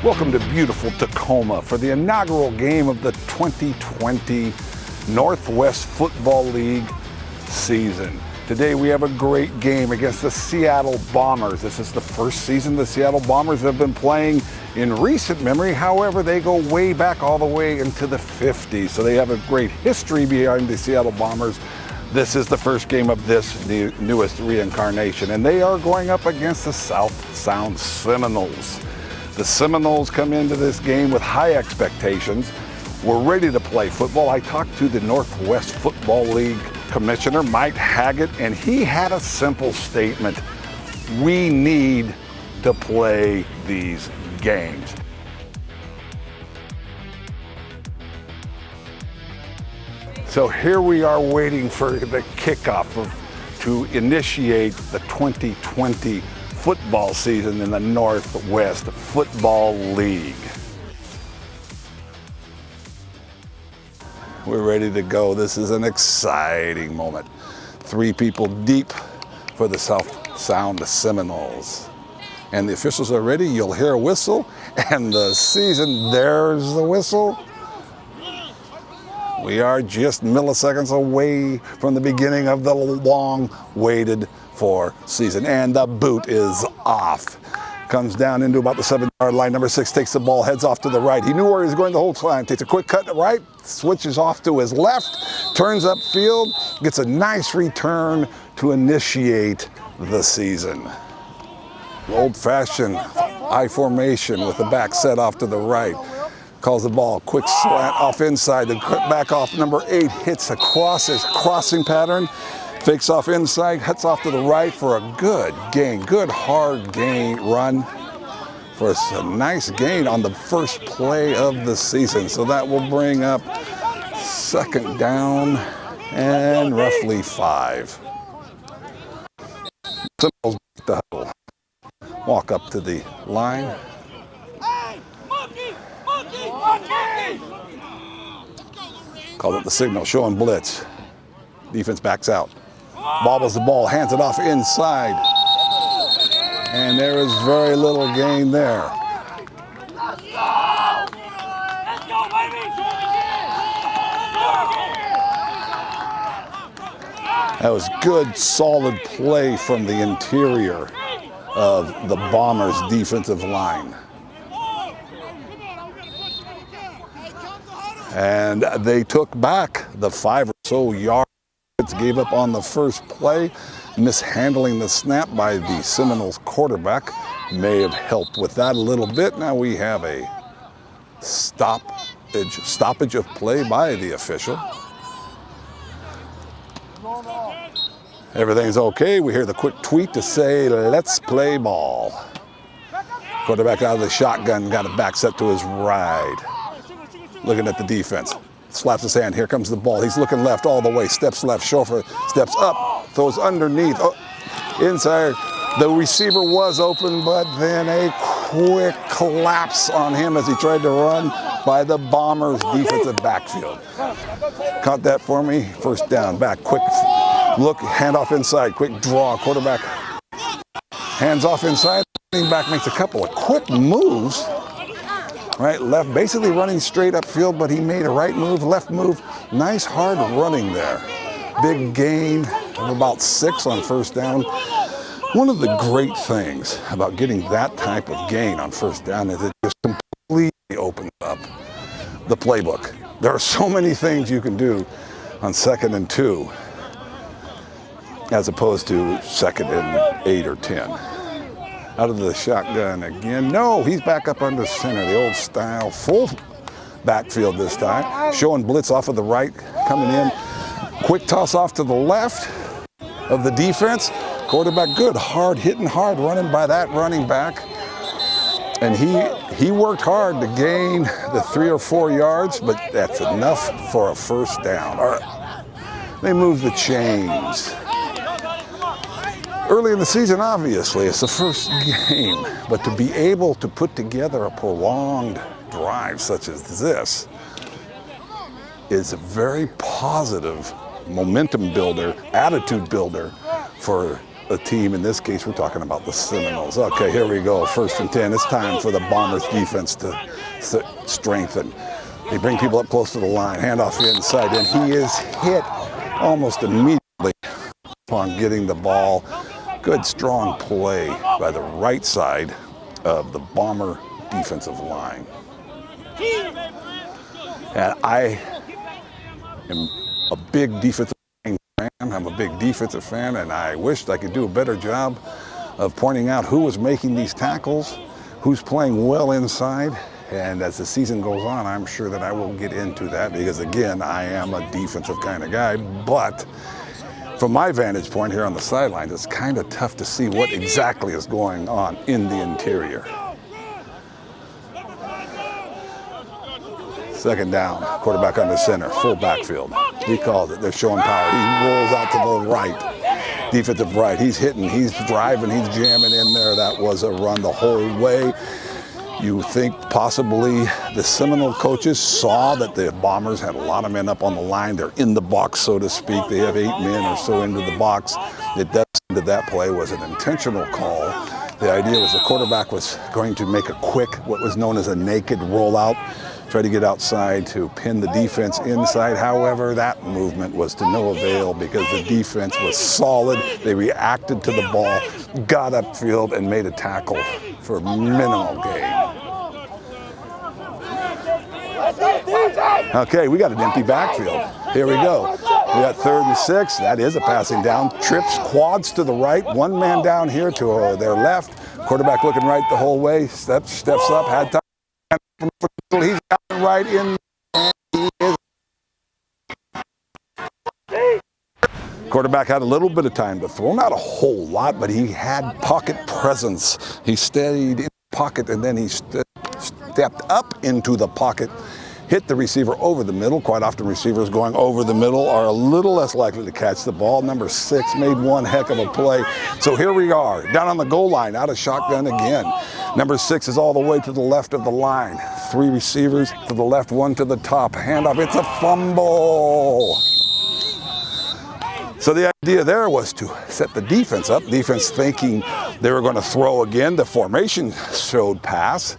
Welcome to beautiful Tacoma for the inaugural game of the 2020 Northwest Football League season. Today we have a great game against the Seattle Bombers. This is the first season the Seattle Bombers have been playing in recent memory. However, they go way back all the way into the 50s, so they have a great history behind the Seattle Bombers. This is the first game of this newest reincarnation, and they are going up against the South Sound Seminoles. The Seminoles come into this game with high expectations. We're ready to play football. I talked to the Northwest Football League Commissioner, Mike Haggett, and he had a simple statement. We need to play these games. So here we are waiting for the kickoff to initiate the 2020 football season in the Northwest Football League. We're ready to go. This is an exciting moment. 3 people deep for the South Sound Seminoles. And the officials are ready. You'll hear a whistle, and the season, there's the whistle. We are just milliseconds away from the beginning of the long-waited for season, and the boot is off. Comes down into about the 7-yard line. Number 6 takes the ball, heads off to the right. He knew where he was going the whole time. Takes a quick cut to the right, switches off to his left, turns upfield, gets a nice return to initiate the season. Old-fashioned I formation with the back set off to the right. Calls the ball, quick slant off inside. The back off number 8 hits across his crossing pattern. Fakes off inside, cuts off to the right for a good gain, good hard gain run for a nice gain on the first play of the season. So that will bring up 2nd down and roughly 5. Seminoles the huddle. Walk up to the line. Called up the signal, showing blitz. Defense backs out. Bobbles the ball, hands it off inside. And there is very little gain there. That was good, solid play from the interior of the Bombers' defensive line. And they took back the 5 or so yards. Gave up on the first play. Mishandling the snap by the Seminoles quarterback may have helped with that a little bit. Now we have a stoppage of play by the official. Everything's okay. We hear the quick tweet to say, let's play ball. Quarterback out of the shotgun, got it back set to his right. Looking at the defense. Slaps his hand. Here comes the ball. He's looking left all the way. Steps left. Chauffeur steps up. Throws underneath. Oh, inside. The receiver was open, but then a quick collapse on him as he tried to run by the Bombers' defensive backfield. Caught that for me. 1st down. Back. Quick look. Hand off inside. Quick draw. Quarterback. Hands off inside. Running back makes a couple of quick moves. Right, left, basically running straight upfield, but he made a right move, left move. Nice hard running there. Big gain of about 6 on 1st down. One of the great things about getting that type of gain on 1st down is it just completely opens up the playbook. There are so many things you can do on 2nd and 2 as opposed to 2nd and 8 or 10. Out of the shotgun again. No, he's back up under center. The old style, full backfield this time. Showing blitz off of the right, coming in. Quick toss off to the left of the defense. Quarterback good, hard, hitting hard, running by that running back. And he worked hard to gain the 3 or 4 yards, but that's enough for a 1st down. All right. They move the chains. Early in the season, obviously, it's the first game, but to be able to put together a prolonged drive such as this is a very positive momentum builder, attitude builder for a team. In this case, we're talking about the Seminoles. Okay, here we go. 1st and 10. It's time for the Bombers defense to strengthen. They bring people up close to the line, handoff inside, and he is hit almost immediately upon getting the ball. Good, strong play by the right side of the Bomber defensive line. And I am a big defensive fan. I'm a big defensive fan, and I wished I could do a better job of pointing out who was making these tackles, who's playing well inside. And as the season goes on, I'm sure that I will get into that because, again, I am a defensive kind of guy. But from my vantage point here on the sidelines, it's kind of tough to see what exactly is going on in the interior. 2nd down, quarterback under center, full backfield. He calls it. They're showing power. He rolls out to the right, defensive right. He's hitting, he's driving, he's jamming in there. That was a run the whole way. You think possibly the Seminole coaches saw that the Bombers had a lot of men up on the line. They're in the box, so to speak. They have 8 men or so into the box. It does seem that that play was an intentional call. The idea was the quarterback was going to make a quick, what was known as a naked rollout, try to get outside to pin the defense inside. However, that movement was to no avail because the defense was solid. They reacted to the ball, got upfield, and made a tackle for minimal gain. Okay, we got an empty backfield. Here we go. We got 3rd and 6. That is a passing down. Trips, quads to the right. 1 man down here to their left. Quarterback looking right the whole way. Steps up. Had time. He's got it right in. Quarterback had a little bit of time to throw, not a whole lot, but he had pocket presence. He stayed in the pocket, and then he stepped up into the pocket, hit the receiver over the middle. Quite often receivers going over the middle are a little less likely to catch the ball. Number 6 made one heck of a play. So here we are, down on the goal line, out of shotgun again. Number 6 is all the way to the left of the line. 3 receivers to the left, 1 to the top. Handoff, it's a fumble. So the idea there was to set the defense up. Defense thinking they were going to throw again. The formation showed pass.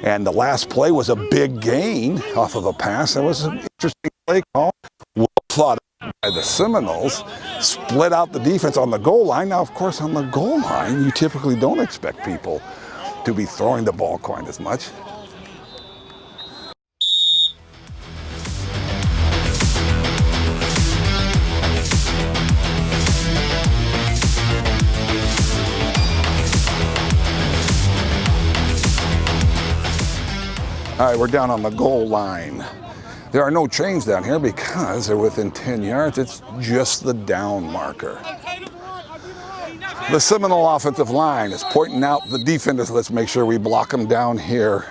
And the last play was a big gain off of a pass. That was an interesting play call. Well thought out by the Seminoles. Split out the defense on the goal line. Now, of course, on the goal line, you typically don't expect people to be throwing the ball quite as much. All right, we're down on the goal line. There are no chains down here because they're within 10 yards. It's just the down marker. The Seminole offensive line is pointing out the defenders. Let's make sure we block them down here.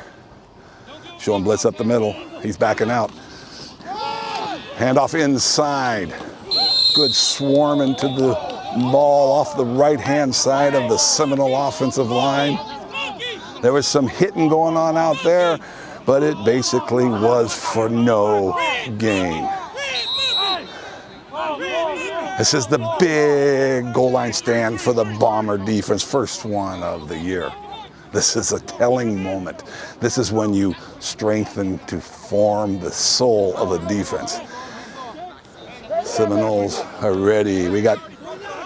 Showing blitz up the middle. He's backing out. Handoff inside. Good swarm into the ball off the right-hand side of the Seminole offensive line. There was some hitting going on out there, but it basically was for no gain. This is the big goal line stand for the Bomber defense, first one of the year. This is a telling moment. This is when you strengthen to form the soul of a defense. Seminoles are ready. We got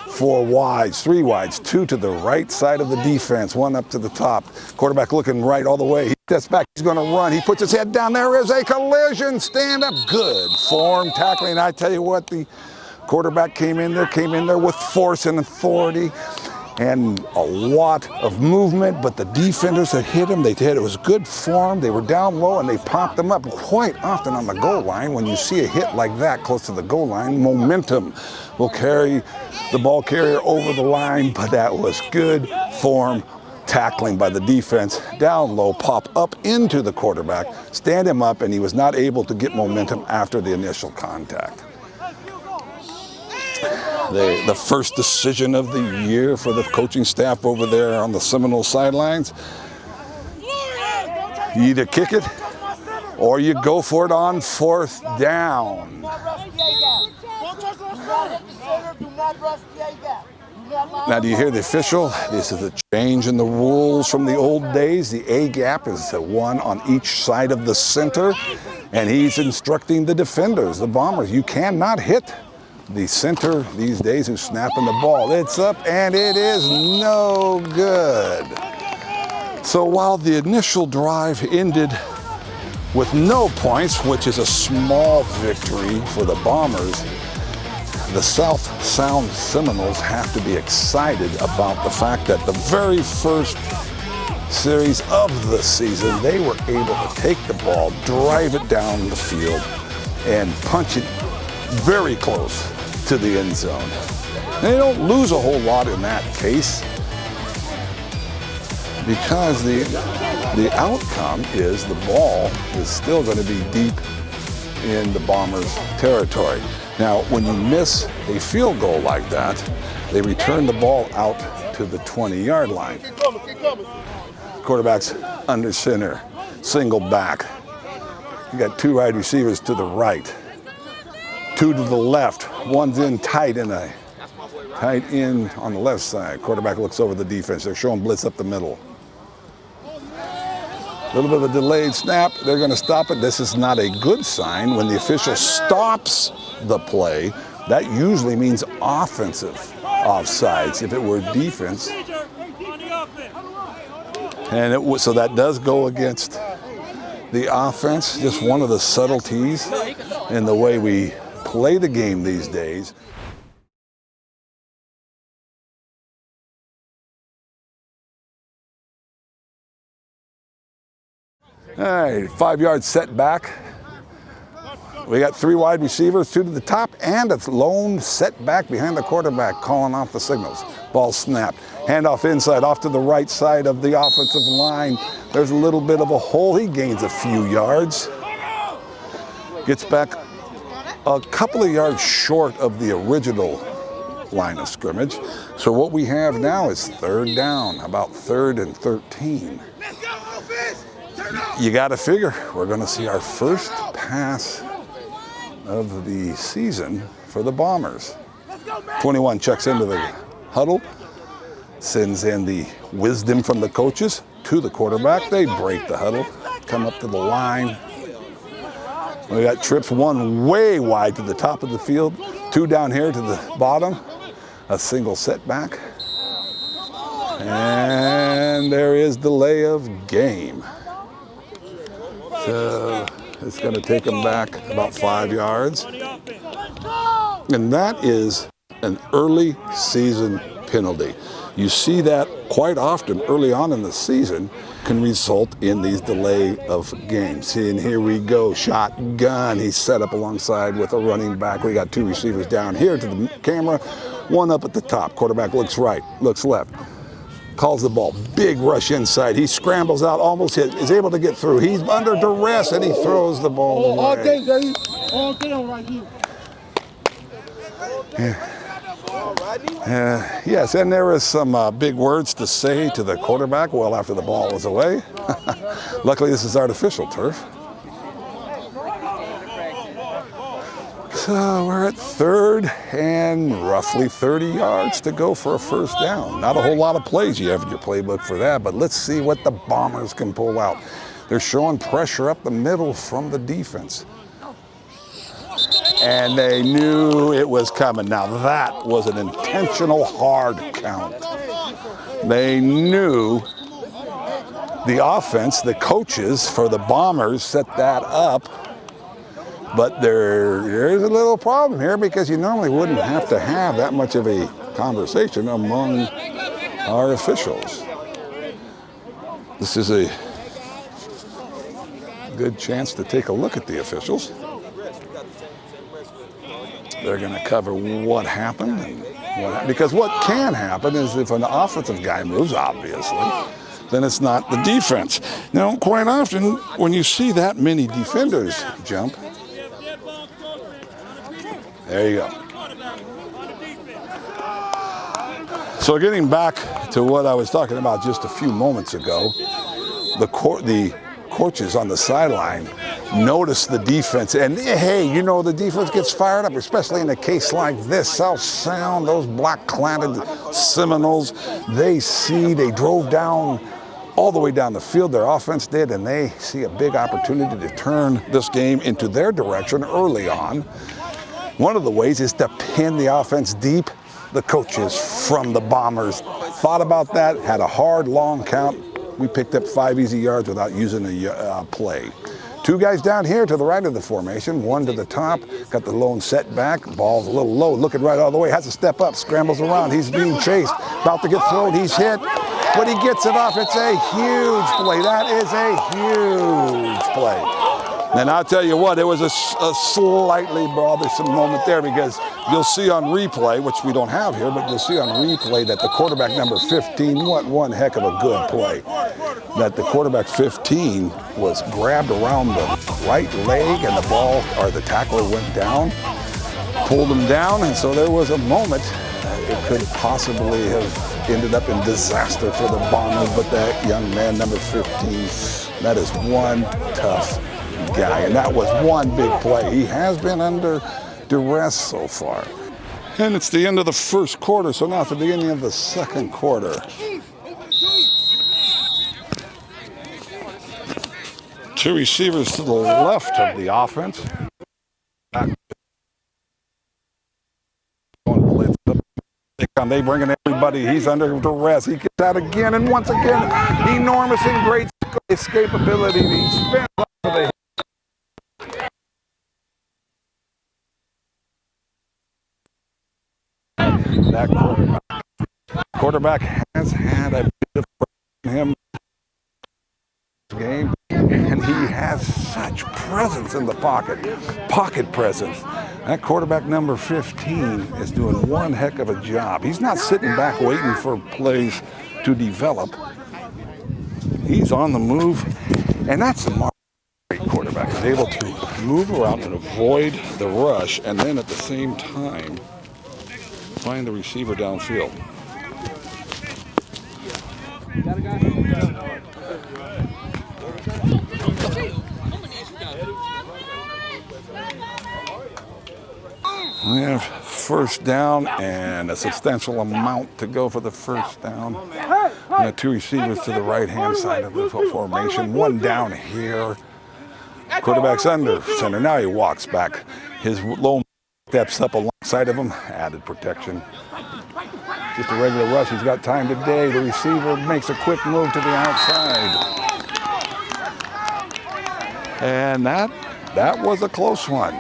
4 wides, 3 wides, 2 to the right side of the defense, 1 up to the top. Quarterback looking right all the way. He steps back, he's going to run. He puts his head down. There is a collision. Stand up. Good form tackling. I tell you what, the quarterback came in there with force and authority and a lot of movement, but the defenders that hit him, it was good form. They were down low and they popped them up. Quite often on the goal line, when you see a hit like that close to the goal line, momentum will carry the ball carrier over the line, but that was good form tackling by the defense. Down low, pop up into the quarterback, stand him up, and he was not able to get momentum after the initial contact. The first decision of the year for the coaching staff over there on the Seminole sidelines. You either kick it or you go for it on 4th down. Now, do you hear the official? This is a change in the rules from the old days. The A gap is the one on each side of the center, and he's instructing the defenders, the Bombers, you cannot hit the center these days who's snapping the ball. It's up, and it is no good. So while the initial drive ended with no points, which is a small victory for the Bombers, the South Sound Seminoles have to be excited about the fact that the very first series of the season, they were able to take the ball, drive it down the field, and punch it very close to the end zone. They don't lose a whole lot in that case because the outcome is the ball is still going to be deep in the Bombers' territory. Now, when you miss a field goal like that, they return the ball out to the 20-yard line. Quarterback's under center, single back. You got two wide receivers to the right, two to the left. One's in tight end on the left side. Quarterback looks over the defense. They're showing blitz up the middle. A little bit of a delayed snap. They're going to stop it. This is not a good sign. When the official stops the play, that usually means offensive offsides. If it were defense, and so that does go against the offense. Just one of the subtleties in the way we play the game these days. All right, 5-yard setback. We got three wide receivers, two to the top, and a lone setback behind the quarterback calling off the signals. Ball snapped. Handoff inside, off to the right side of the offensive line. There's a little bit of a hole. He gains a few yards. Gets back a couple of yards short of the original line of scrimmage. So what we have now is third down, about 3rd and 13. You got to figure we're going to see our first pass of the season for the Bombers. 21 checks into the huddle, sends in the wisdom from the coaches to the quarterback. They break the huddle, come up to the line. We got trips, one way wide to the top of the field, two down here to the bottom, a single setback. And there is delay of game. So it's going to take them back about 5 yards. And that is an early season penalty. You see that quite often early on in the season can result in these delay of games. See, and here we go, shotgun. He's set up alongside with a running back. We got two receivers down here to the camera, one up at the top. Quarterback looks right, looks left. Calls the ball, big rush inside. He scrambles out, almost hit, is able to get through. He's under duress and he throws the ball away. All day, Dave. All day right here. Yes, and there was some big words to say to the quarterback well after the ball was away. Luckily, this is artificial turf. So we're at 3rd and roughly 30 yards to go for a first down. Not a whole lot of plays you have in your playbook for that, but let's see what the Bombers can pull out. They're showing pressure up the middle from the defense. And they knew it was coming. Now that was an intentional hard count. They knew the offense, the coaches for the Bombers set that up. But there's a little problem here because you normally wouldn't have to have that much of a conversation among our officials. This is a good chance to take a look at the officials. They're going to cover what happened. Because what can happen is if an offensive guy moves, obviously, then it's not the defense. Now, quite often, when you see that many defenders jump, there you go. So getting back to what I was talking about just a few moments ago, the coaches on the sideline notice the defense. And hey, you know, the defense gets fired up, especially in a case like this. South Sound, those black-cladded Seminoles, they drove down all the way down the field, their offense did, and they see a big opportunity to turn this game into their direction early on. One of the ways is to pin the offense deep. The coaches from the Bombers thought about that, had a hard, long count. We picked up 5 easy yards without using a play. 2 guys down here to the right of the formation, 1 to the top, got the lone setback, ball's a little low, looking right all the way, has to step up, scrambles around, he's being chased, about to get thrown, he's hit, but he gets it off. It's a huge play. That is a huge play. And I'll tell you what, it was a slightly bothersome moment there, because you'll see on replay, which we don't have here, but you'll see on replay that the quarterback number 15, what one heck of a good play. That the quarterback 15 was grabbed around the right leg, and the ball, or the tackler, went down, pulled him down, and so there was a moment it could possibly have ended up in disaster for the Bombers, but that young man, number 15, that is one tough guy, and that was one big play. He has been under duress so far. And it's the end of the first quarter, so now it's the beginning of the second quarter. 2 receivers to the left of the offense. They bring in everybody. He's under duress. He gets out again, and once again, enormous and great escapability. He spins off of the that quarterback has had a bit of him game, and he has such presence in the pocket presence. That quarterback number 15 is doing one heck of a job. He's not sitting back waiting for plays to develop. He's on the move, and that's a great quarterback. He's able to move around and avoid the rush, and then at the same time find the receiver downfield. We have first down and a substantial amount to go for the first down. We have 2 receivers to the right-hand side of the formation. 1 down here. Quarterback's under center. Now he walks back. His lone steps up alongside of him. Added protection. Just a regular rush. He's got time today. The receiver makes a quick move to the outside. And that was a close one.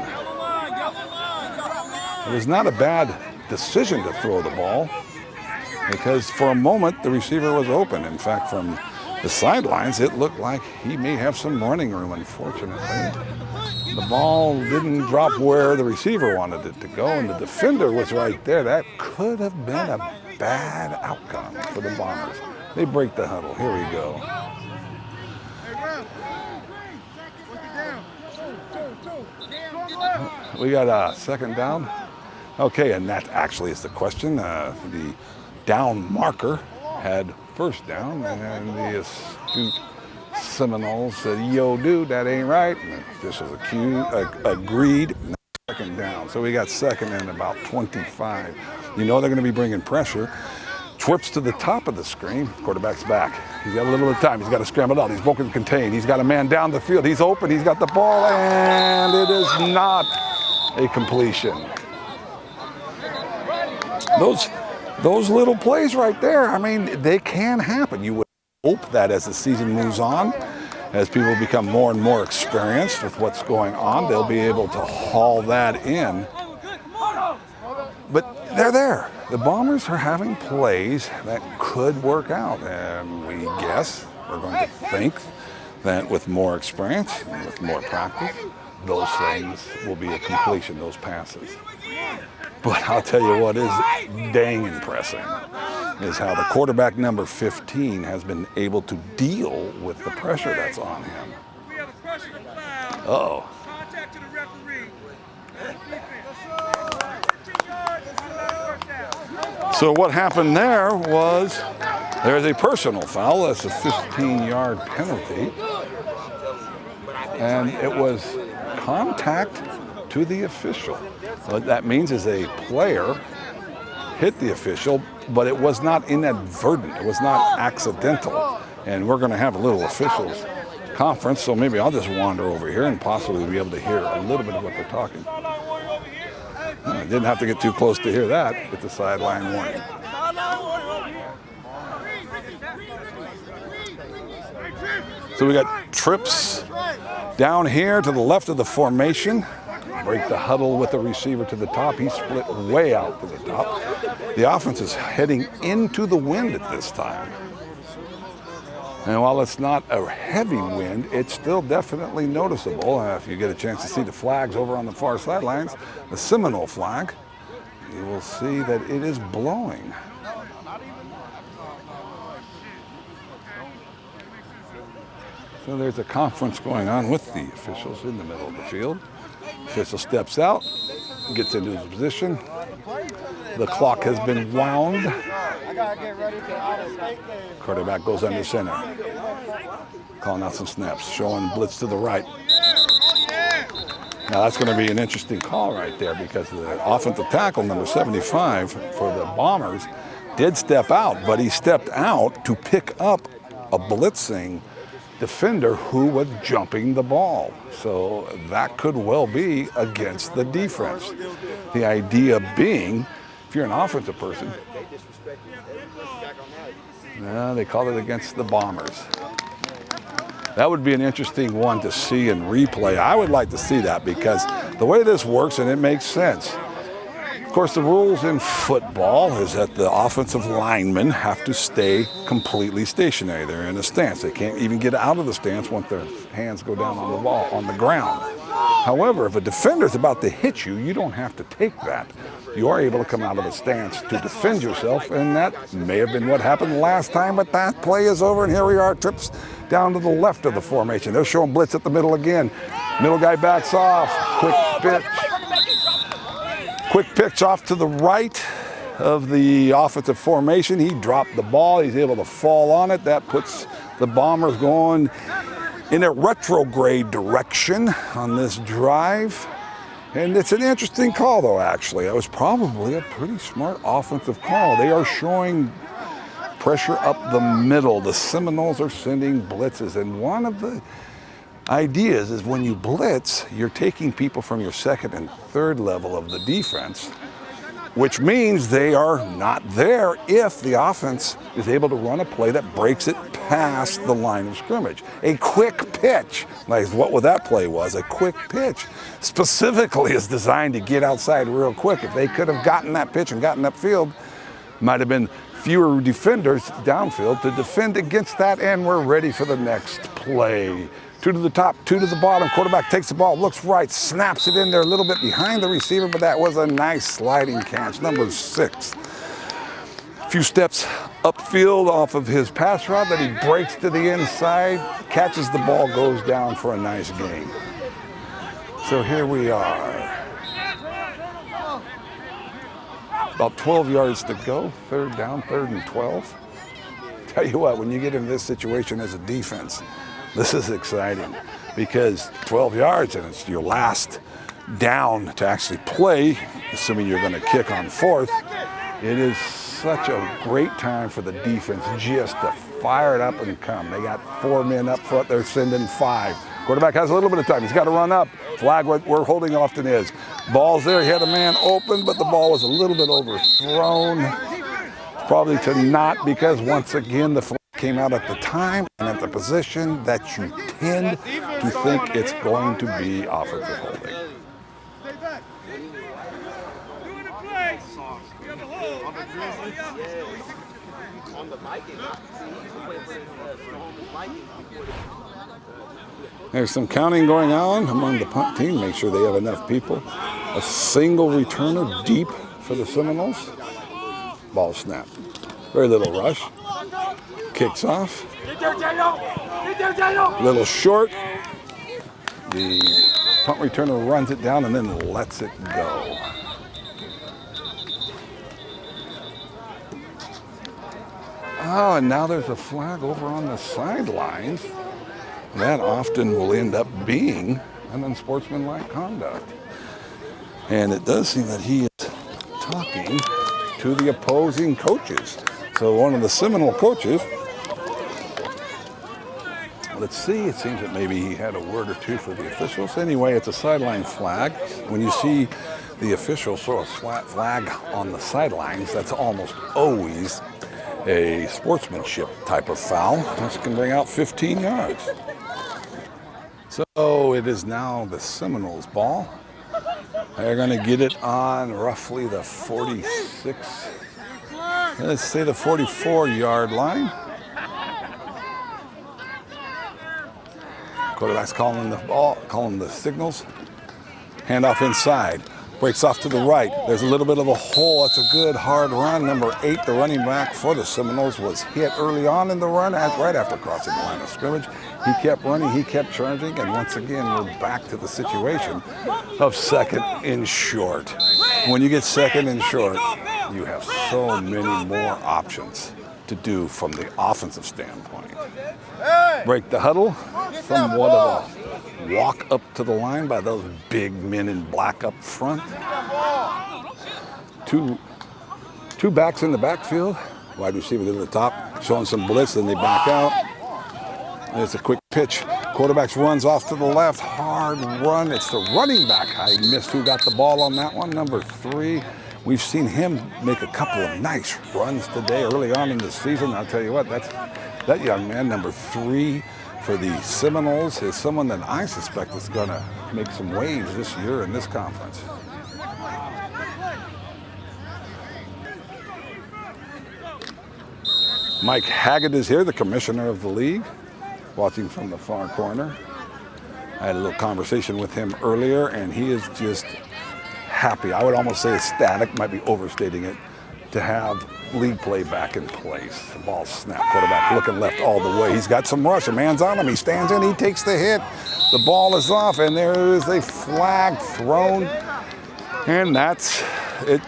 It was not a bad decision to throw the ball, because for a moment the receiver was open. In fact, from the sidelines, it looked like he may have some running room. Unfortunately, the ball didn't drop where the receiver wanted it to go, and the defender was right there. That could have been a bad outcome for the Bombers. They break the huddle. Here we go. We got a second down. Okay, and that actually is the question. The down marker had first down, and the astute Seminoles said, "Yo, dude, that ain't right." And the officials agreed. Second down. So we got second and about 25. You know they're going to be bringing pressure. Twerps to the top of the screen. Quarterback's back. He's got a little bit of time. He's got to scramble out. He's broken contain. He's got a man down the field. He's open. He's got the ball, and it is not a completion. Those little plays right there, I mean, they can happen. You would hope that as the season moves on, as people become more and more experienced with what's going on, they'll be able to haul that in. But they're there. The Bombers are having plays that could work out, and we guess, we're going to think that with more experience and with more practice, those things will be a completion, those passes. But I'll tell you what is dang impressive is how the quarterback number 15 has been able to deal with the pressure that's on him. Uh-oh. So what happened there was there's a personal foul. That's a 15-yard penalty. and it was contact to the official. What that means is a player hit the official, but it was not inadvertent. It was not accidental. And we're going to have a little officials conference, so maybe I'll just wander over here and possibly be able to hear a little bit of what they're talking. I didn't have to get too close to hear that. It's a sideline warning. So we got trips down here to the left of the formation. Break the huddle with the receiver to the top. He split way out to the top. The offense is heading into the wind at this time. And while it's not a heavy wind, it's still definitely noticeable. If you get a chance to see the flags over on the far sidelines, the Seminole flag, you will see that it is blowing. So there's a conference going on with the officials in the middle of the field. Official steps out, gets into his position. The clock has been wound. Quarterback goes under center. Calling out some snaps, showing blitz to the right. Now that's going to be an interesting call right there because the offensive tackle, number 75 for the Bombers, did step out, but he stepped out to pick up a blitzing defender who was jumping the ball. So that could well be against the defense. The idea being, if you're an offensive person, they call it against the Bombers. That would be an interesting one to see in replay. I would like to see that because the way this works, and it makes sense. Of course, the rules in football is that the offensive linemen have to stay completely stationary. They're in a stance. They can't even get out of the stance once their hands go down on the ball, on the ground. However, if a defender is about to hit you, you don't have to take that. You are able to come out of a stance to defend yourself, and that may have been what happened last time, but that play is over, and here we are, trips down to the left of the formation. They're showing blitz at the middle again. Middle guy backs off, quick pitch. Quick pitch off to the right of the offensive formation. He dropped the ball. He's able to fall on it. That puts the Bombers going in a retrograde direction on this drive. And it's an interesting call, though, actually. That was probably a pretty smart offensive call. They are showing pressure up the middle. The Seminoles are sending blitzes. And one of the ideas is when you blitz, you're taking people from your second and third level of the defense, which means they are not there if the offense is able to run a play that breaks it past the line of scrimmage. A quick pitch, like what that play was, a quick pitch, specifically is designed to get outside real quick. If they could have gotten that pitch and gotten upfield, might have been fewer defenders downfield to defend against that, and we're ready for the next play. 2 to the top, 2 to the bottom. Quarterback takes the ball, looks right, snaps it in there a little bit behind the receiver, but that was a nice sliding catch. Number 6. A few steps upfield off of his pass route that he breaks to the inside, catches the ball, goes down for a nice gain. So here we are. About 12 yards to go, 3rd down, 3rd and 12. Tell you what, when you get in this situation as a defense, this is exciting because 12 yards and it's your last down to actually play, assuming you're going to kick on 4th. It is such a great time for the defense just to fire it up and come. They got 4 men up front. They're sending 5. Quarterback has a little bit of time. He's got to run up. Flag where holding often is. Ball's there. He had a man open, but the ball was a little bit overthrown. Probably to not, because once again the flag came out at the time and at the position that you tend to think it's going to be offensive holding. There's some counting going on among the punt team. Make sure they have enough people. A single returner deep for the Seminoles. Ball snap. Very little rush. Kicks off. Little short. The punt returner runs it down and then lets it go. Oh, and now there's a flag over on the sidelines. that often will end up being an unsportsmanlike conduct. And it does seem that he is talking to the opposing coaches. So one of the Seminole coaches, let's see, it seems that maybe he had a word or two for the officials. Anyway, it's a sideline flag. When you see the officials throw a flat flag on the sidelines, that's almost always a sportsmanship type of foul. This can bring out 15 yards. So it is now the Seminoles' ball. They're going to get it on roughly the 46, let's say the 44-yard line. Quarterback's calling the ball, calling the signals. Handoff inside. Breaks off to the right. There's a little bit of a hole. That's a good hard run. Number 8, the running back for the Seminoles, was hit early on in the run, right after crossing the line of scrimmage. He kept running, he kept charging, and once again, we're back to the situation of second and short. When you get second and short, you have so many more options to do from the offensive standpoint. Break the huddle, somewhat of a walk up to the line by those big men in black up front. Two backs in the backfield. Wide receiver to the top, showing some blitz, then they back out. There's a quick pitch. Quarterback runs off to the left, hard run. It's the running back. I missed who got the ball on that one, number 3. We've seen him make a couple of nice runs today early on in the season. I'll tell you what, that young man, number 3 for the Seminoles, is someone that I suspect is going to make some waves this year in this conference. Mike Haggett is here, the commissioner of the league, watching from the far corner. I had a little conversation with him earlier, and he is just happy. I would almost say ecstatic, might be overstating it, to have league play back in place. The ball snapped, quarterback looking left all the way. He's got some rush, a man's on him, he stands in, he takes the hit. The ball is off, and there is a flag thrown, and that's it.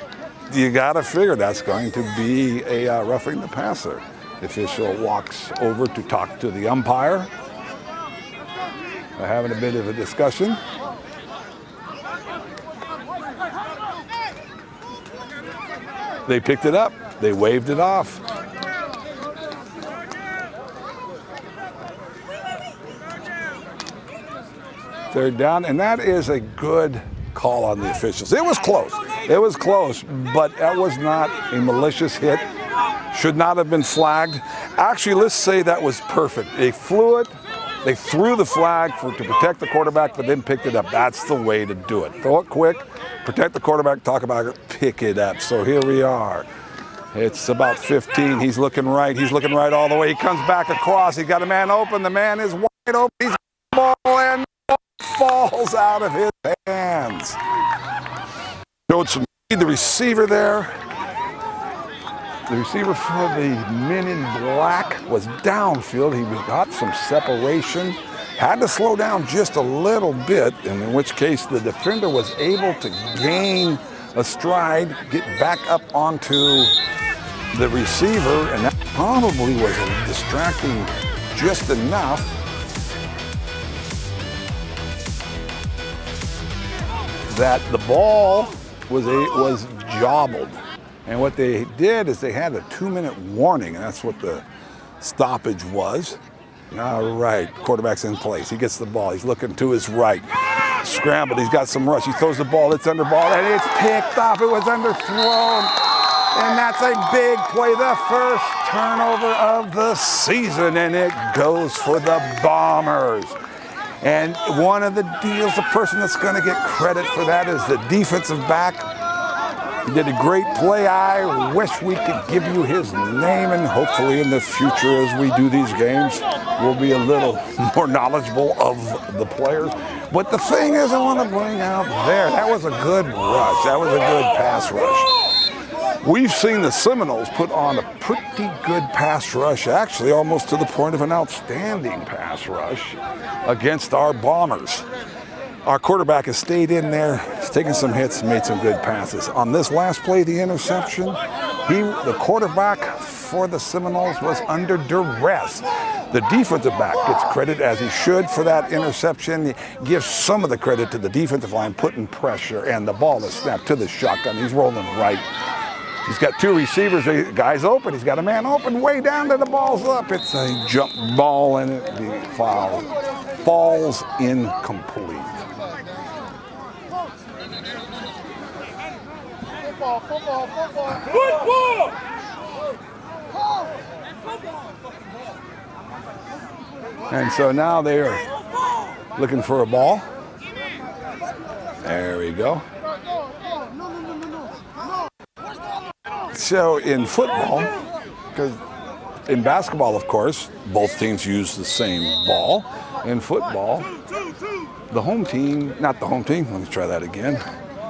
You gotta figure that's going to be a roughing the passer. The official walks over to talk to the umpire. They're having a bit of a discussion. They picked it up. They waved it off. Third down, and that is a good call on the officials. It was close. It was close, but that was not a malicious hit. Should not have been flagged. Actually, let's say that was perfect. They flew it. They threw the flag to protect the quarterback, but then picked it up. That's the way to do it. Throw it quick, protect the quarterback, talk about it, pick it up. So here we are. It's about 15. He's looking right. He's looking right all the way. He comes back across. He got a man open. The man is wide open. He's got the ball, and the ball falls out of his hands. Showed some speed. The receiver there. The receiver for the men in black was downfield. He got some separation. Had to slow down just a little bit, and in which case the defender was able to gain a stride, get back up onto the receiver, and that probably was distracting just enough that the ball was jobbled. And what they did is they had a 2-minute warning, and that's what the stoppage was. All right, quarterback's in place. He gets the ball. He's looking to his right. Scrambled. He's got some rush. He throws the ball. It's under ball, and it's picked off. It was underthrown. And that's a big play. The first turnover of the season, and it goes for the Bombers. And one of the deals, the person that's going to get credit for that is the defensive back. He did a great play. I wish we could give you his name, and hopefully in the future as we do these games, we'll be a little more knowledgeable of the players. But the thing is, I want to bring out there, that was a good rush. That was a good pass rush. We've seen the Seminoles put on a pretty good pass rush, actually almost to the point of an outstanding pass rush against our Bombers. Our quarterback has stayed in there, has taken some hits, made some good passes. On this last play, the interception, the quarterback for the Seminoles was under duress. The defensive back gets credit, as he should, for that interception. He gives some of the credit to the defensive line putting pressure, and the ball is snapped to the shotgun. He's rolling right. He's got two receivers. The guy's open. He's got a man open way down to the ball's up. It's a jump ball, and the foul falls incomplete. Football! And so now they are looking for a ball. There we go. So in football, because in basketball, of course, both teams use the same ball. In football, the home team, not the home team, let me try that again.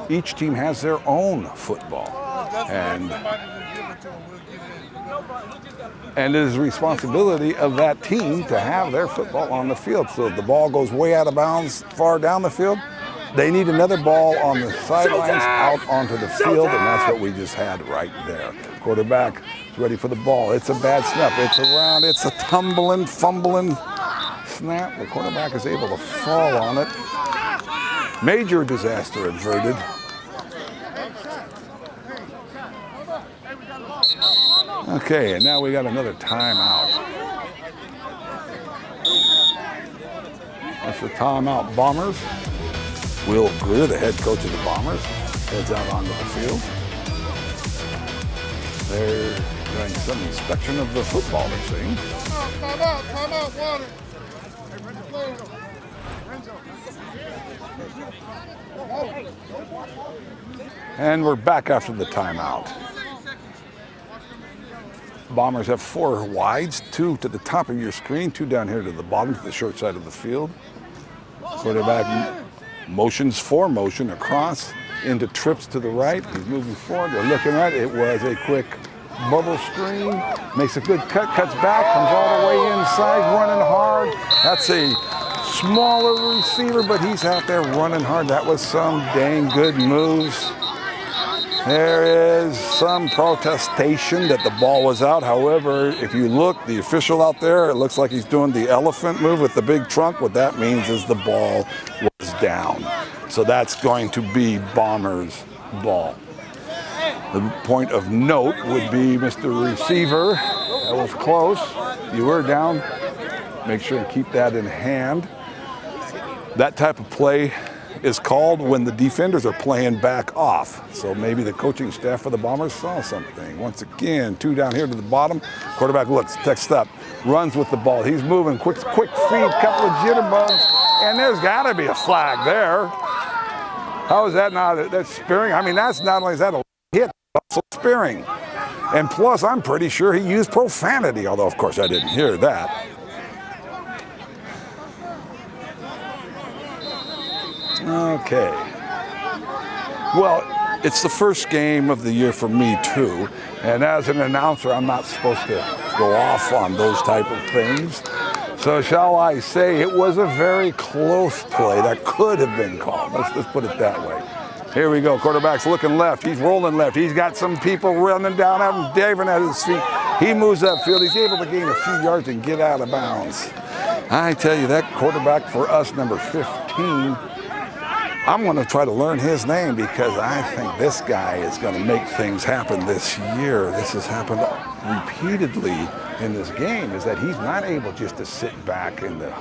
Each team has their own football. And it is the responsibility of that team to have their football on the field. So if the ball goes way out of bounds far down the field, they need another ball on the sidelines out onto the field, and that's what we just had right there. Quarterback is ready for the ball. It's a bad snap. It's around. It's a tumbling, fumbling snap. The quarterback is able to fall on it. Major disaster averted. Okay, and now we got another timeout. That's the timeout. Bombers. Will Greer, the head coach of the Bombers, heads out onto the field. They're doing some inspection of the football, it seems. Time out, water. And we're back after the timeout. Bombers have 4 wides, 2 to the top of your screen, 2 down here to the bottom, to the short side of the field. Quarterback motions for motion across into trips to the right. He's moving forward. They're looking right. It was a quick bubble screen. Makes a good cut, cuts back, comes all the way inside, running hard. That's a smaller receiver, but he's out there running hard. That was some dang good moves. There is some protestation that the ball was out. However, if you look, the official out there, it looks like he's doing the elephant move with the big trunk. What that means is the ball was down. So that's going to be Bombers' ball. The point of note would be Mr. Receiver. That was close. You were down. Make sure to keep that in hand. That type of play is called when the defenders are playing back off. So maybe the coaching staff for the Bombers saw something. Once again, 2 down here to the bottom. Quarterback looks, texts up, runs with the ball. He's moving, quick feed, couple of jitterbugs, and there's got to be a flag there. How is that not? That's spearing. I mean, that's not only is that a hit, but also spearing. And plus, I'm pretty sure he used profanity, although of course I didn't hear that. Okay. Well, it's the first game of the year for me too, and as an announcer, I'm not supposed to go off on those type of things. So shall I say it was a very close play that could have been called. Let's put it that way. Here we go. Quarterback's looking left. He's rolling left. He's got some people running down at him, diving at his feet. He moves upfield. He's able to gain a few yards and get out of bounds. I tell you, that quarterback for us, number 15, I'm going to try to learn his name because I think this guy is going to make things happen this year. This has happened repeatedly in this game, is that he's not able just to sit back in the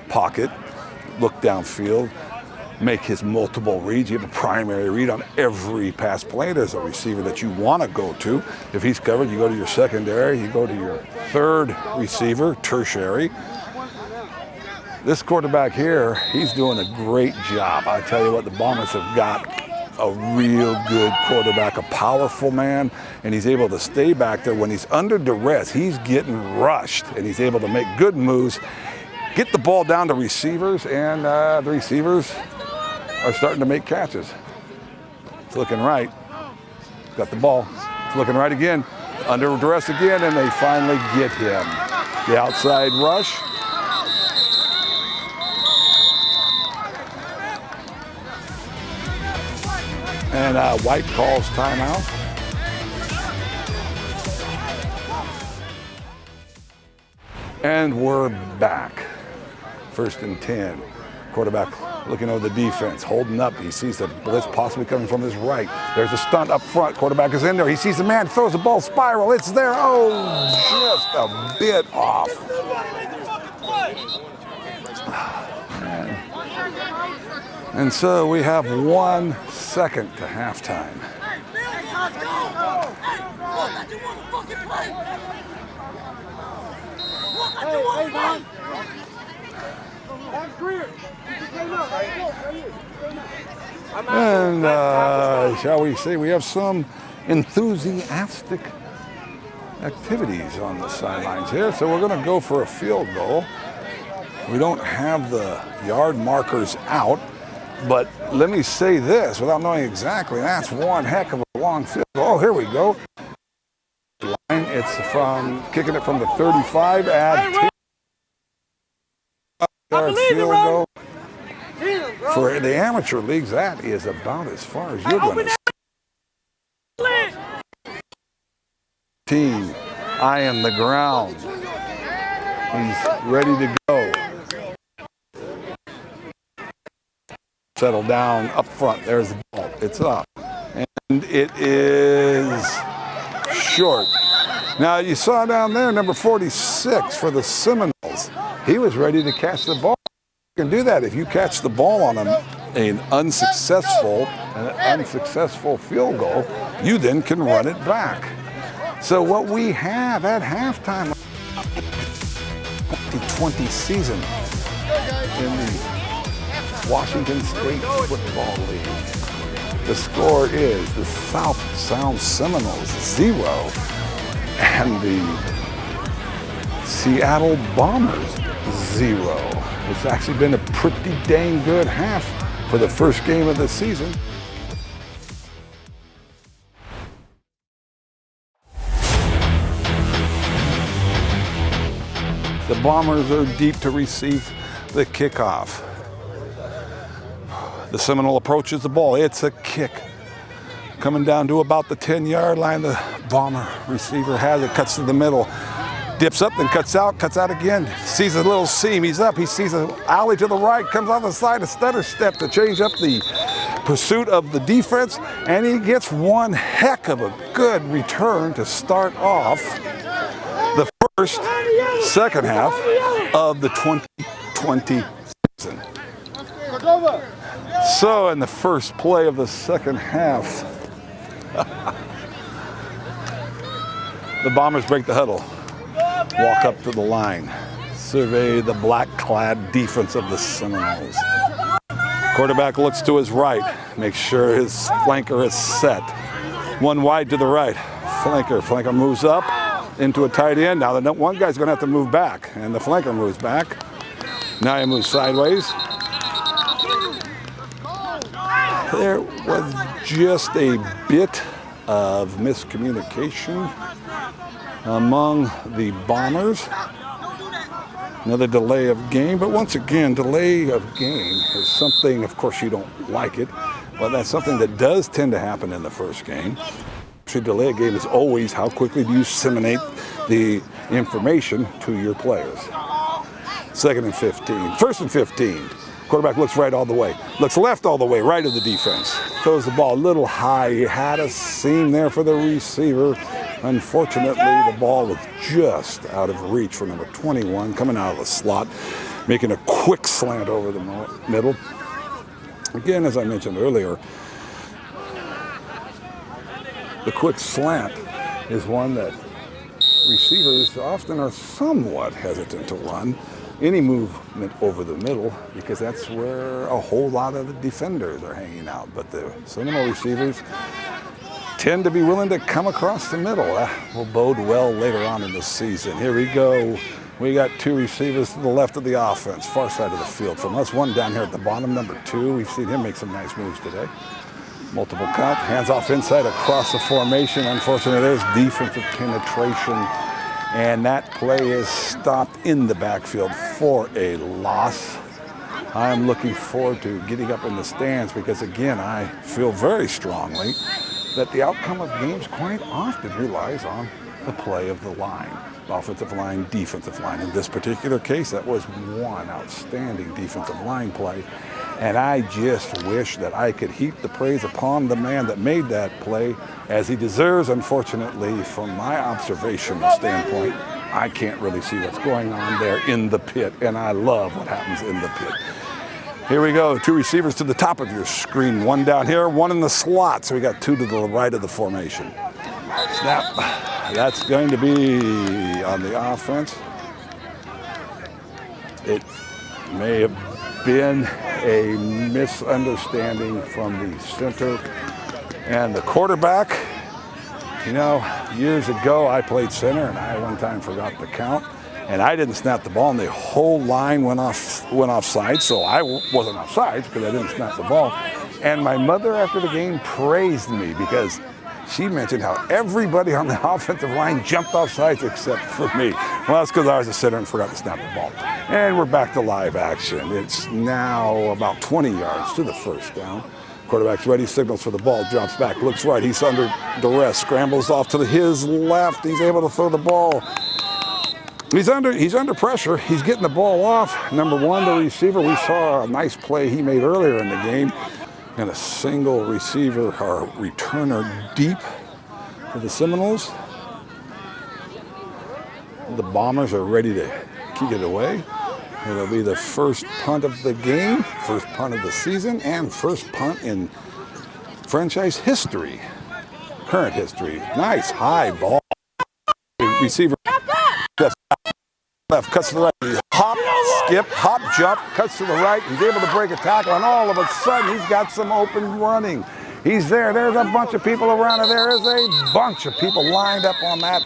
pocket, look downfield, make his multiple reads. You have a primary read on every pass play. There's a receiver that you want to go to. If he's covered, you go to your secondary, you go to your third receiver, tertiary. This quarterback here, he's doing a great job. I tell you what, the Bombers have got a real good quarterback, a powerful man, and he's able to stay back there. When he's under duress, he's getting rushed, and he's able to make good moves, get the ball down to receivers, and the receivers are starting to make catches. It's looking right. Got the ball. It's looking right again. Under duress again, and they finally get him. The outside rush. And White calls timeout. And we're back. 1st and 10. Quarterback looking over the defense, holding up. He sees the blitz possibly coming from his right. There's a stunt up front. Quarterback is in there. He sees the man, throws the ball spiral. It's there. Oh, just a bit off. And so we have 1 second to halftime. And shall we say, we have some enthusiastic activities on the sidelines here. So we're going to go for a field goal. We don't have the yard markers out, but let me say this without knowing exactly. That's one heck of a long field goal. Oh, here we go. It's from kicking it from the 35. Add 2-yard field goal. For the amateur leagues, that is about as far as you're going to see. Team eyeing the ground. He's ready to go. Settle down up front. There's the ball. It's up. And it is short. Now, you saw down there number 46 for the Seminoles. He was ready to catch the ball. You can do that if you catch the ball on an unsuccessful field goal. You then can run it back. So what we have at halftime 2020 season in the Washington State Football League. The score is the South Sound Seminoles 0 and the Seattle Bombers 0. It's actually been a pretty dang good half for the first game of the season. The Bombers are deep to receive the kickoff. The Seminole approaches the ball. It's a kick. Coming down to about the 10-yard line, the Bomber receiver has it, cuts to the middle. Dips up, then cuts out again. Sees a little seam, he's up. He sees an alley to the right, comes on the side, a stutter step to change up the pursuit of the defense, and he gets one heck of a good return to start off the second half of the 2020 season. So in the first play of the second half, the Bombers break the huddle. Walk up to the line, survey the black-clad defense of the Seminoles. Quarterback looks to his right, makes sure his flanker is set. One wide to the right, flanker moves up into a tight end. Now the one guy's going to have to move back, and the flanker moves back. Now he moves sideways. There was just a bit of miscommunication among the Bombers. Another delay of game, but once again, delay of game is something, of course you don't like it, but that's something that does tend to happen in the first game. Actually, delay of game is always how quickly do you disseminate the information to your players. 2nd and 15, 1st and 15. Quarterback looks right all the way, looks left all the way, right of the defense. Throws the ball a little high. He had a seam there for the receiver. Unfortunately, the ball was just out of reach for number 21, coming out of the slot, making a quick slant over the middle. Again, as I mentioned earlier, the quick slant is one that receivers often are somewhat hesitant to run. Any movement over the middle, because that's where a whole lot of the defenders are hanging out. But the Seminole receivers tend to be willing to come across the middle. That will bode well later on in the season. Here we go. We got two receivers to the left of the offense, far side of the field from us. One down here at the bottom, number 2. We've seen him make some nice moves today. Multiple count, hands off inside across the formation. Unfortunately, there's defensive penetration. And that play is stopped in the backfield for a loss. I'm looking forward to getting up in the stands because, again, I feel very strongly that the outcome of games quite often relies on the play of the line. offensive line, defensive line. In this particular case, that was one outstanding defensive line play. And I just wish that I could heap the praise upon the man that made that play, as he deserves. Unfortunately, from my observational standpoint, I can't really see what's going on there in the pit, and I love what happens in the pit. Here we go, two receivers to the top of your screen, one down here, one in the slot, so we got two to the right of the formation. Snap, that's going to be on the offense. It may have been a misunderstanding from the center and the quarterback. You know, years ago I played center and I one time forgot to count, and I didn't snap the ball, and the whole line went offside, so I wasn't offside because I didn't snap the ball. And my mother after the game praised me because she mentioned how everybody on the offensive line jumped off sides except for me. Well, that's because I was a center and forgot to snap the ball. And we're back to live action. It's now about 20 yards to the first down. Quarterback's ready, signals for the ball, drops back, looks right. He's under duress, scrambles off to his left. He's able to throw the ball. He's under pressure. He's getting the ball off. Number one, the receiver. We saw a nice play he made earlier in the game. And a single receiver or returner deep for the Seminoles. The Bombers are ready to kick it away. It'll be the first punt of the game, first punt of the season, and first punt in franchise history, current history. Nice high ball. Receiver left, cuts to the right, hop, skip, hop, jump, cuts to the right. He's able to break a tackle, and all of a sudden he's got some open running. He's there. There's a bunch of people around it. There is a bunch of people lined up on that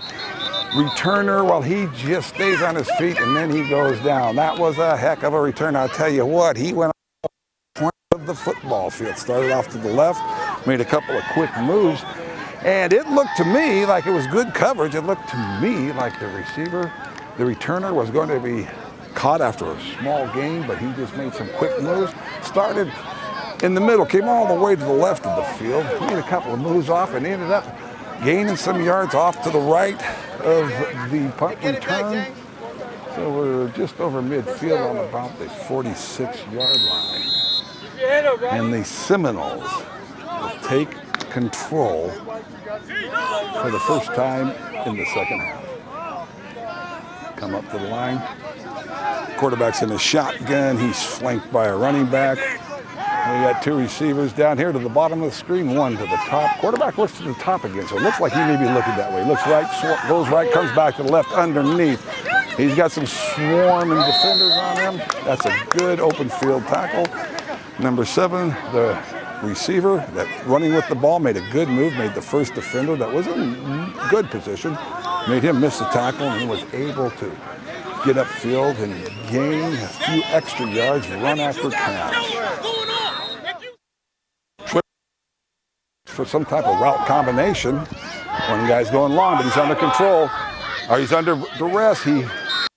returner while he just stays on his feet, and then he goes down. That was a heck of a return. I'll tell you what, he went off the point of the football field. Started off to the left, made a couple of quick moves, and it looked to me like it was good coverage. It looked to me like the returner was going to be caught after a small gain, but he just made some quick moves. Started in the middle, came all the way to the left of the field, made a couple of moves off, and ended up gaining some yards off to the right of the punt return. So we're just over midfield on about the 46-yard line. And the Seminoles will take control for the first time in the second half. Come up to the line. Quarterback's in a shotgun. He's flanked by a running back. We got two receivers down here to the bottom of the screen, one to the top. Quarterback looks to the top again, so it looks like he may be looking that way. Looks right, goes right, comes back to the left underneath. He's got some swarming defenders on him. That's a good open field tackle. Number 7, the receiver that running with the ball made a good move, made the first defender that was in good position, made him miss the tackle, and was able to get upfield and gain a few extra yards, run after catch. For some type of route combination. One guy's going long, but he's under control. Or he's under duress. He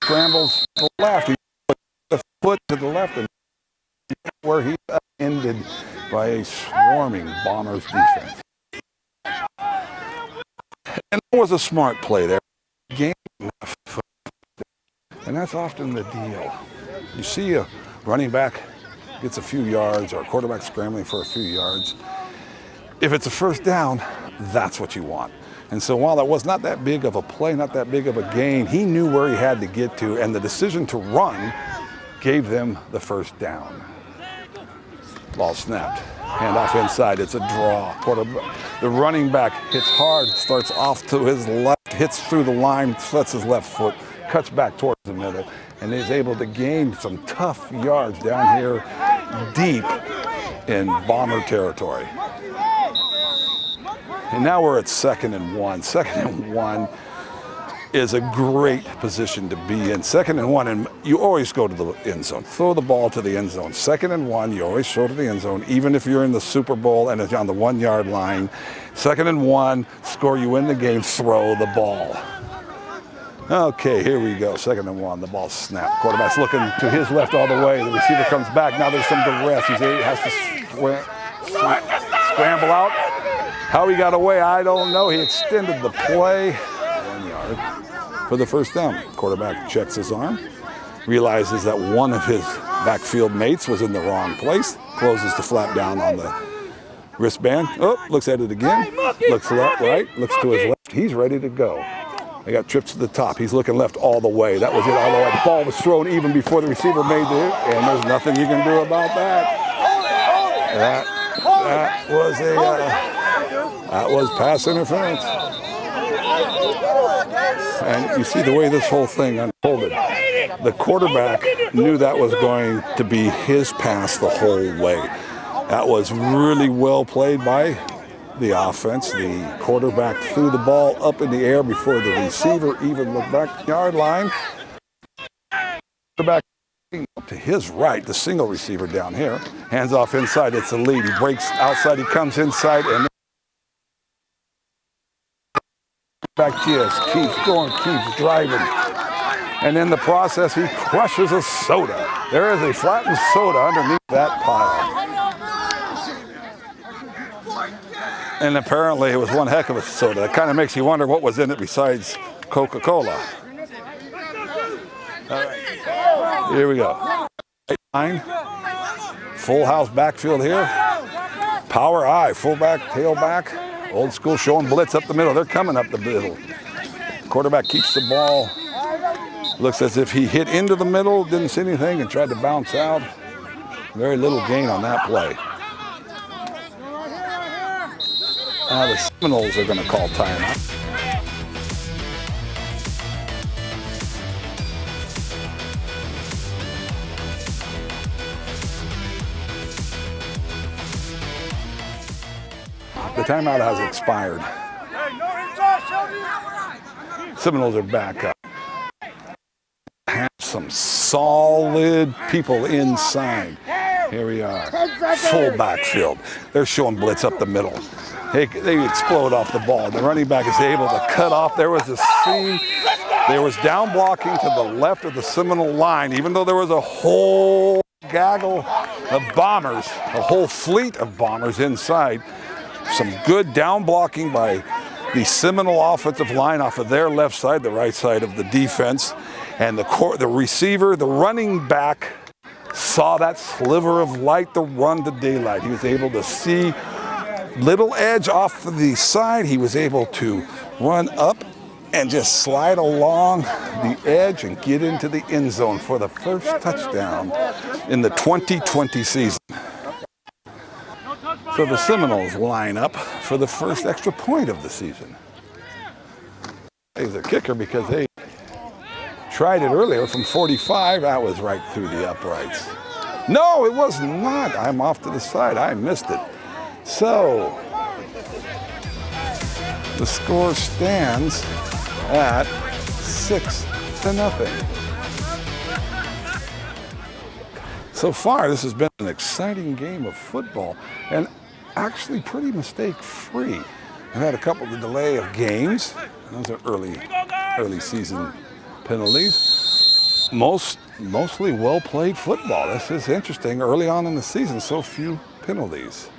scrambles to the left. He puts the foot to the left, and where he ended by a swarming Bombers defense. And it was a smart play there. Game, and that's often the deal. You see a running back gets a few yards, or a quarterback scrambling for a few yards. If it's a first down, that's what you want. And so while that was not that big of a play, not that big of a gain, he knew where he had to get to, and the decision to run gave them the first down. Ball snapped. Hand off inside. It's a draw. The running back hits hard, starts off to his left, hits through the line, sets his left foot, cuts back towards the middle, and is able to gain some tough yards down here deep in Bomber territory. And now we're at 2nd and 1. 2nd and 1 is a great position to be in. 2nd and 1, and you always go to the end zone. Throw the ball to the end zone. 2nd and 1, you always throw to the end zone, even if you're in the Super Bowl and it's on the 1-yard line. 2nd and 1, score, you win the game, throw the ball. Okay, here we go. 2nd and 1, the ball snapped. Quarterback's looking to his left all the way. The receiver comes back. Now there's some duress. He has to scramble out. How he got away, I don't know. He extended the play. 1 yard. for the first down. Quarterback checks his arm, realizes that one of his backfield mates was in the wrong place, closes the flap down on the wristband. Oh, looks at it again, looks left, right, looks to his left. He's ready to go. They got trips to the top. He's looking left all the way. That was it all the way. The ball was thrown even before the receiver made it, and there's nothing you can do about that. That was pass interference. And you see the way this whole thing unfolded. The quarterback knew that was going to be his pass the whole way. That was really well played by the offense. The quarterback threw the ball up in the air before the receiver even looked back yard line. Quarterback to his right, the single receiver down here. Hands off inside, it's the lead. He breaks outside, he comes inside, and back just keeps going, keeps driving. And in the process, he crushes a soda. There is a flattened soda underneath that pile. And apparently it was one heck of a soda. That kind of makes you wonder what was in it besides Coca-Cola. All right, here we go. Full house backfield here. Power I, fullback, tailback. Old school showing blitz up the middle. They're coming up the middle. Quarterback keeps the ball. Looks as if he hit into the middle, didn't see anything, and tried to bounce out. Very little gain on that play. Now the Seminoles are going to call timeout. The timeout has expired. Seminoles are back up. Have some solid people inside. Here we are. Full backfield. They're showing blitz up the middle. They explode off the ball. The running back is able to cut off. There was a seam. There was down blocking to the left of the Seminole line, even though there was a whole gaggle of bombers, a whole fleet of bombers inside. Some good down blocking by the Seminole offensive line off of their left side, the right side of the defense. And the receiver, the running back, saw that sliver of light, the run to daylight. He was able to see little edge off to the side. He was able to run up and just slide along the edge and get into the end zone for the first touchdown in the 2020 season. So the Seminoles line up for the first extra point of the season. He's a kicker because they tried it earlier from 45. That was right through the uprights. No, it was not. I'm off to the side. I missed it. So the score stands at 6-0. So far, this has been an exciting game of football and actually pretty mistake-free. I've had a couple of delay of games. Those are early season penalties. Mostly well-played football. This is interesting. Early on in the season, so few penalties.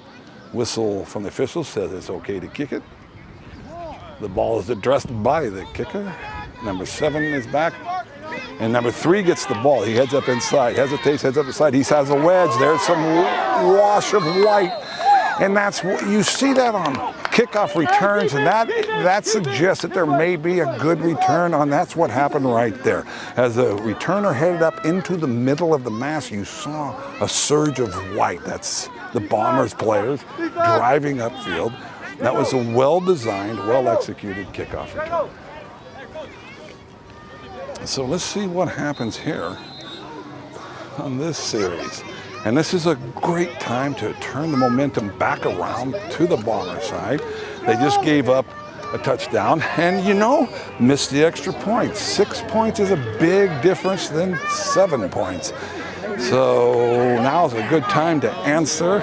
Whistle from the officials says it's okay to kick it. The ball is addressed by the kicker. Number 7 is back. And number 3 gets the ball. He heads up inside, hesitates, heads up inside. He has a wedge. There's some wash of white. And that's what you see that on kickoff returns, and that suggests that there may be a good return on. That's what happened right there. As the returner headed up into the middle of the mass, you saw a surge of white. That's the Bombers players driving upfield. That was a well-designed, well-executed kickoff return. So let's see what happens here on this series. And this is a great time to turn the momentum back around to the Bomber side. They just gave up a touchdown and, missed the extra point. 6 points is a big difference than 7 points. So now's a good time to answer,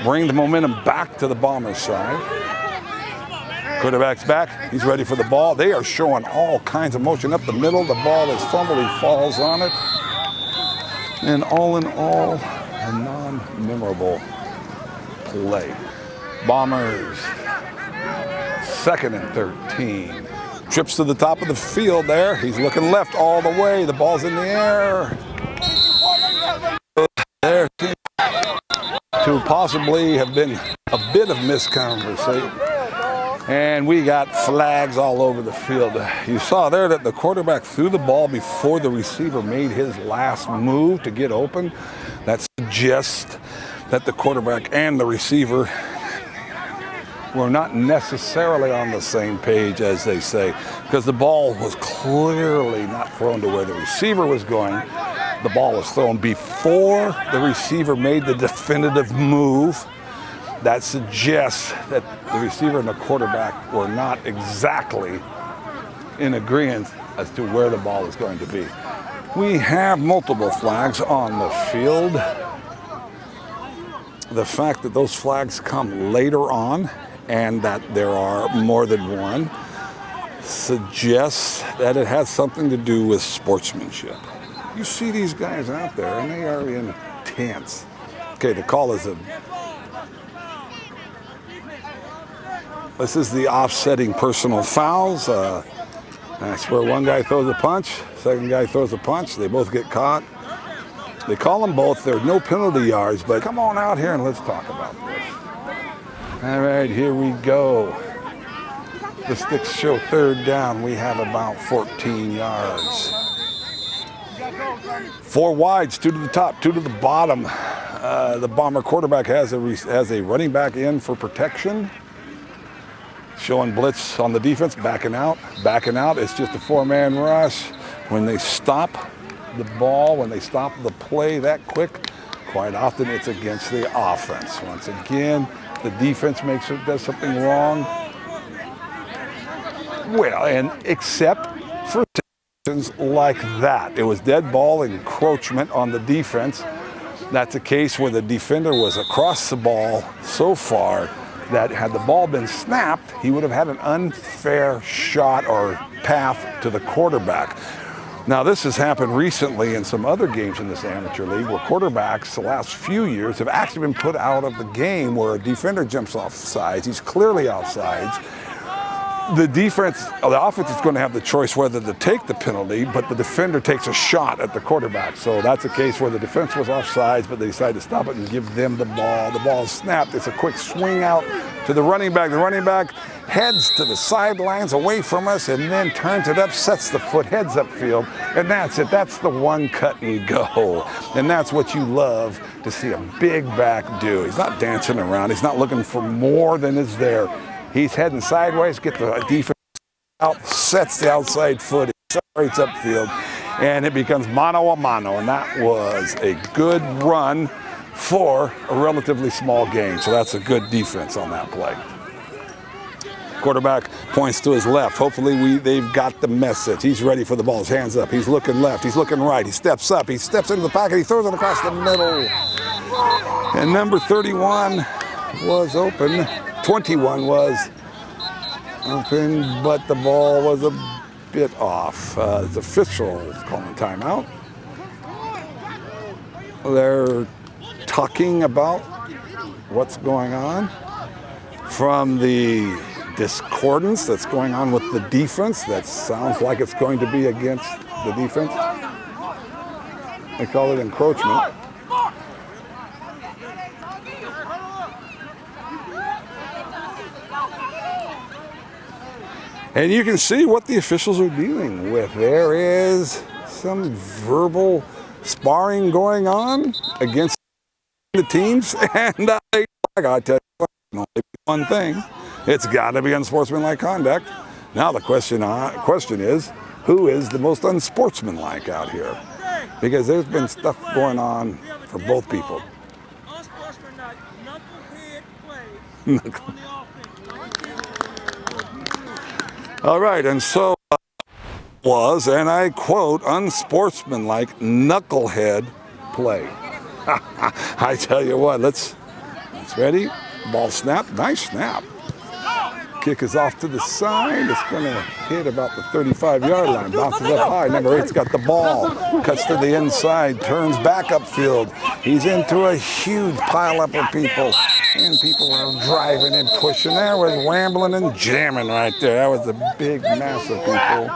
bring the momentum back to the Bomber side. Quarterback's back. He's ready for the ball. They are showing all kinds of motion up the middle. The ball is fumbled. He falls on it. And all in all, a non-memorable play. Bombers, 2nd and 13. Trips to the top of the field there. He's looking left all the way. The ball's in the air. There to possibly have been a bit of misconversation. And we got flags all over the field. You saw there that the quarterback threw the ball before the receiver made his last move to get open. That suggests that the quarterback and the receiver were not necessarily on the same page, as they say, because the ball was clearly not thrown to where the receiver was going. The ball was thrown before the receiver made the definitive move. That suggests that the receiver and the quarterback were not exactly in agreement as to where the ball is going to be. We have multiple flags on the field. The fact that those flags come later on and that there are more than one suggests that it has something to do with sportsmanship. You see these guys out there and they are intense. Okay, the call is this is the offsetting personal fouls. That's where one guy throws a punch, second guy throws a punch, they both get caught. They call them both. There's no penalty yards, but come on out here and let's talk about this. All right, here we go. The sticks show third down. We have about 14 yards. 4 wides, 2 to the top, 2 to the bottom. The Bomber quarterback has a running back in for protection. Showing blitz on the defense, backing out. Backing out, it's just a 4-man rush. When they stop the ball, when they stop the play that quick, quite often it's against the offense. Once again, the defense does something wrong. Well, and except for situations like that. It was dead ball encroachment on the defense. That's a case where the defender was across the ball so far that had the ball been snapped, he would have had an unfair shot or path to the quarterback. Now, this has happened recently in some other games in this amateur league where quarterbacks the last few years have actually been put out of the game where a defender jumps off sides. He's clearly offsides. The offense is going to have the choice whether to take the penalty, but the defender takes a shot at the quarterback. So that's a case where the defense was offsides, but they decided to stop it and give them the ball. The ball is snapped. It's a quick swing out to the running back. The running back heads to the sidelines away from us and then turns it up, sets the foot, heads upfield, and that's it. That's the one cut and go. And that's what you love to see a big back do. He's not dancing around. He's not looking for more than is there. He's heading sideways, get the defense out, sets the outside foot, accelerates upfield, and it becomes mano a mano. And that was a good run for a relatively small gain. So that's a good defense on that play. Quarterback points to his left. Hopefully they've got the message. He's ready for the ball. His hands up. He's looking left. He's looking right. He steps up. He steps into the pocket. He throws it across the middle. And number 31 was open. 21 was open, but the ball was a bit off. The official is calling timeout. They're talking about what's going on. From the discordance that's going on with the defense, that sounds like it's going to be against the defense. They call it encroachment. And you can see what the officials are dealing with. There is some verbal sparring going on against the teams. And I gotta tell you one thing, it's got to be unsportsmanlike conduct. Now the question is, who is the most unsportsmanlike out here? Because there's been stuff going on for both people. Unsportsmanlike, knucklehead play. All right, and so was, and I quote, unsportsmanlike knucklehead play. I tell you what, let's ready. Ball snap, nice snap. Kick is off to the side. It's going to hit about the 35-yard line. Bounces up high. Number 8's got the ball. Cuts to the inside. Turns back upfield. He's into a huge pileup of people. And people are driving and pushing. There was rambling and jamming right there. That was a big mass of people.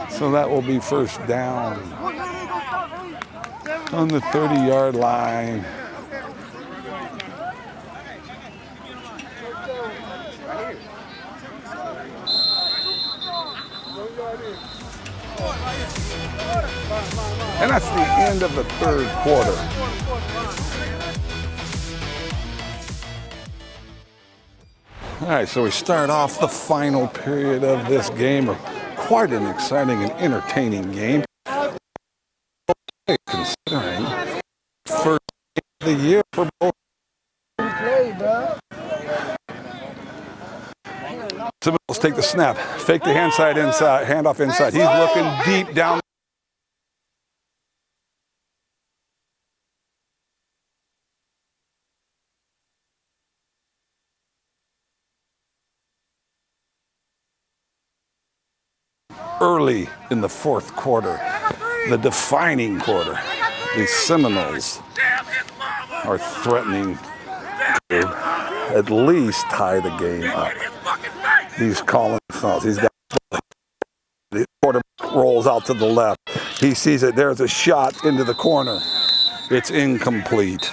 So that will be first down on the 30-yard line. And that's the end of the third quarter. All right, so we start off the final period of this game. Quite an exciting and entertaining game. Considering first game of the year for both. Seminoles take the snap, fake the hand side inside, handoff inside. He's looking deep down. Early in the fourth quarter, the defining quarter, the Seminoles are threatening to at least tie the game up. He's calling fouls. He's got the quarterback rolls out to the left. He sees it. There's a shot into the corner. It's incomplete.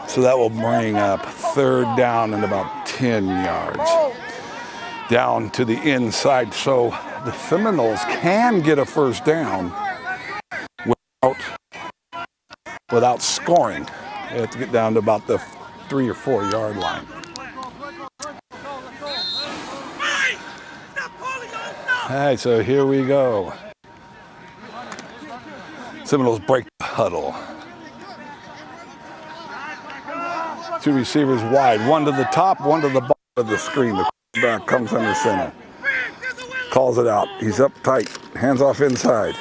So that will bring up third down and about 10 yards. Down to the inside. So the Seminoles can get a first down without scoring. They have to get down to about the 3 or 4 yard line. All right, so here we go. Seminoles break the huddle. Two receivers wide, one to the top, one to the bottom of the screen. The quarterback comes under center. Calls it out. He's up tight. Hands off inside.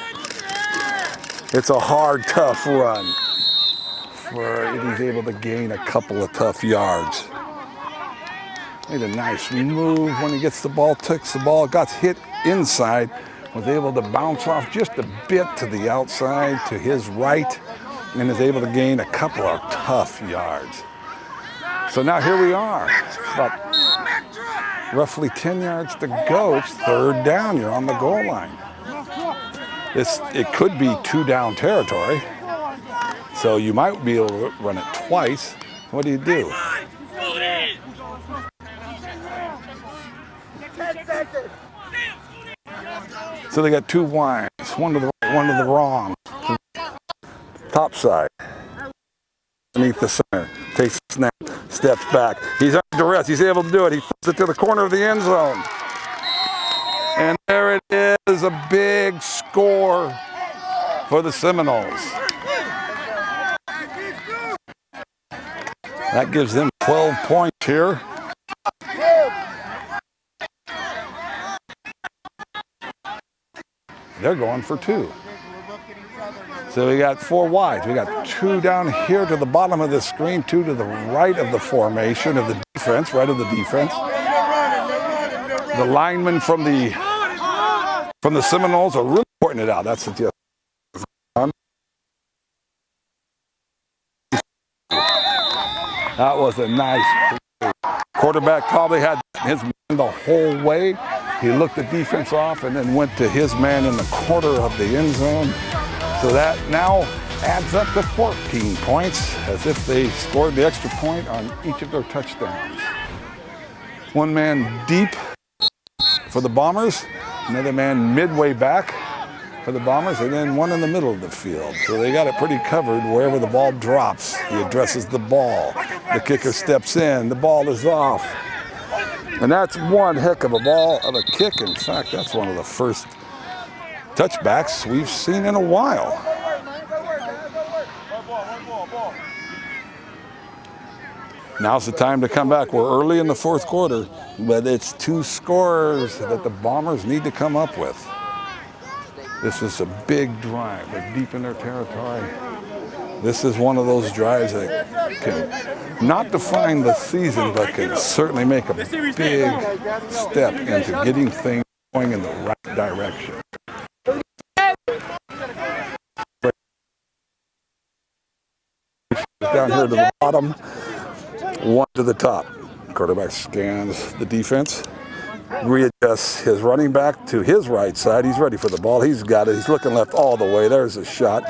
It's a hard, tough run. He's able to gain a couple of tough yards. Made a nice move when he gets the ball, takes the ball, got hit inside, was able to bounce off just a bit to the outside to his right, and is able to gain a couple of tough yards. So now here we are. About roughly 10 yards to go. It's third down. You're on the goal line. It could be 2 down territory. So you might be able to run it twice. What do you do? So they got 2 wides, one to the right, one to the wrong. Top side. Underneath the center. Takes the snap, steps back. He's under duress. He's able to do it. He flips it to the corner of the end zone. And there it is, a big score for the Seminoles. That gives them 12 points here. They're going for 2. So we got 4 wides. We got 2 down here to the bottom of the screen, 2 to the right of the formation of the defense, right of the defense. The linemen from the Seminoles are really pointing it out. That's the deal. That was a nice play. Quarterback probably had his man the whole way. He looked the defense off and then went to his man in the corner of the end zone. So that now adds up to 14 points, as if they scored the extra point on each of their touchdowns. One man deep for the Bombers, another man midway back for the Bombers, and then one in the middle of the field. So they got it pretty covered wherever the ball drops. He addresses the ball. The kicker steps in. The ball is off. And that's one heck of a kick. In fact, that's one of the first touchbacks we've seen in a while. Now's the time to come back. We're early in the fourth quarter, but it's 2 scores that the Bombers need to come up with. This is a big drive. They're deep in their territory. This is one of those drives that can not define the season, but can certainly make a big step into getting things going in the right direction. bottom, one to the top. Quarterback scans the defense, readjusts his running back to his right side. He's ready for the ball. He's got it. He's looking left all the way. There's a shot.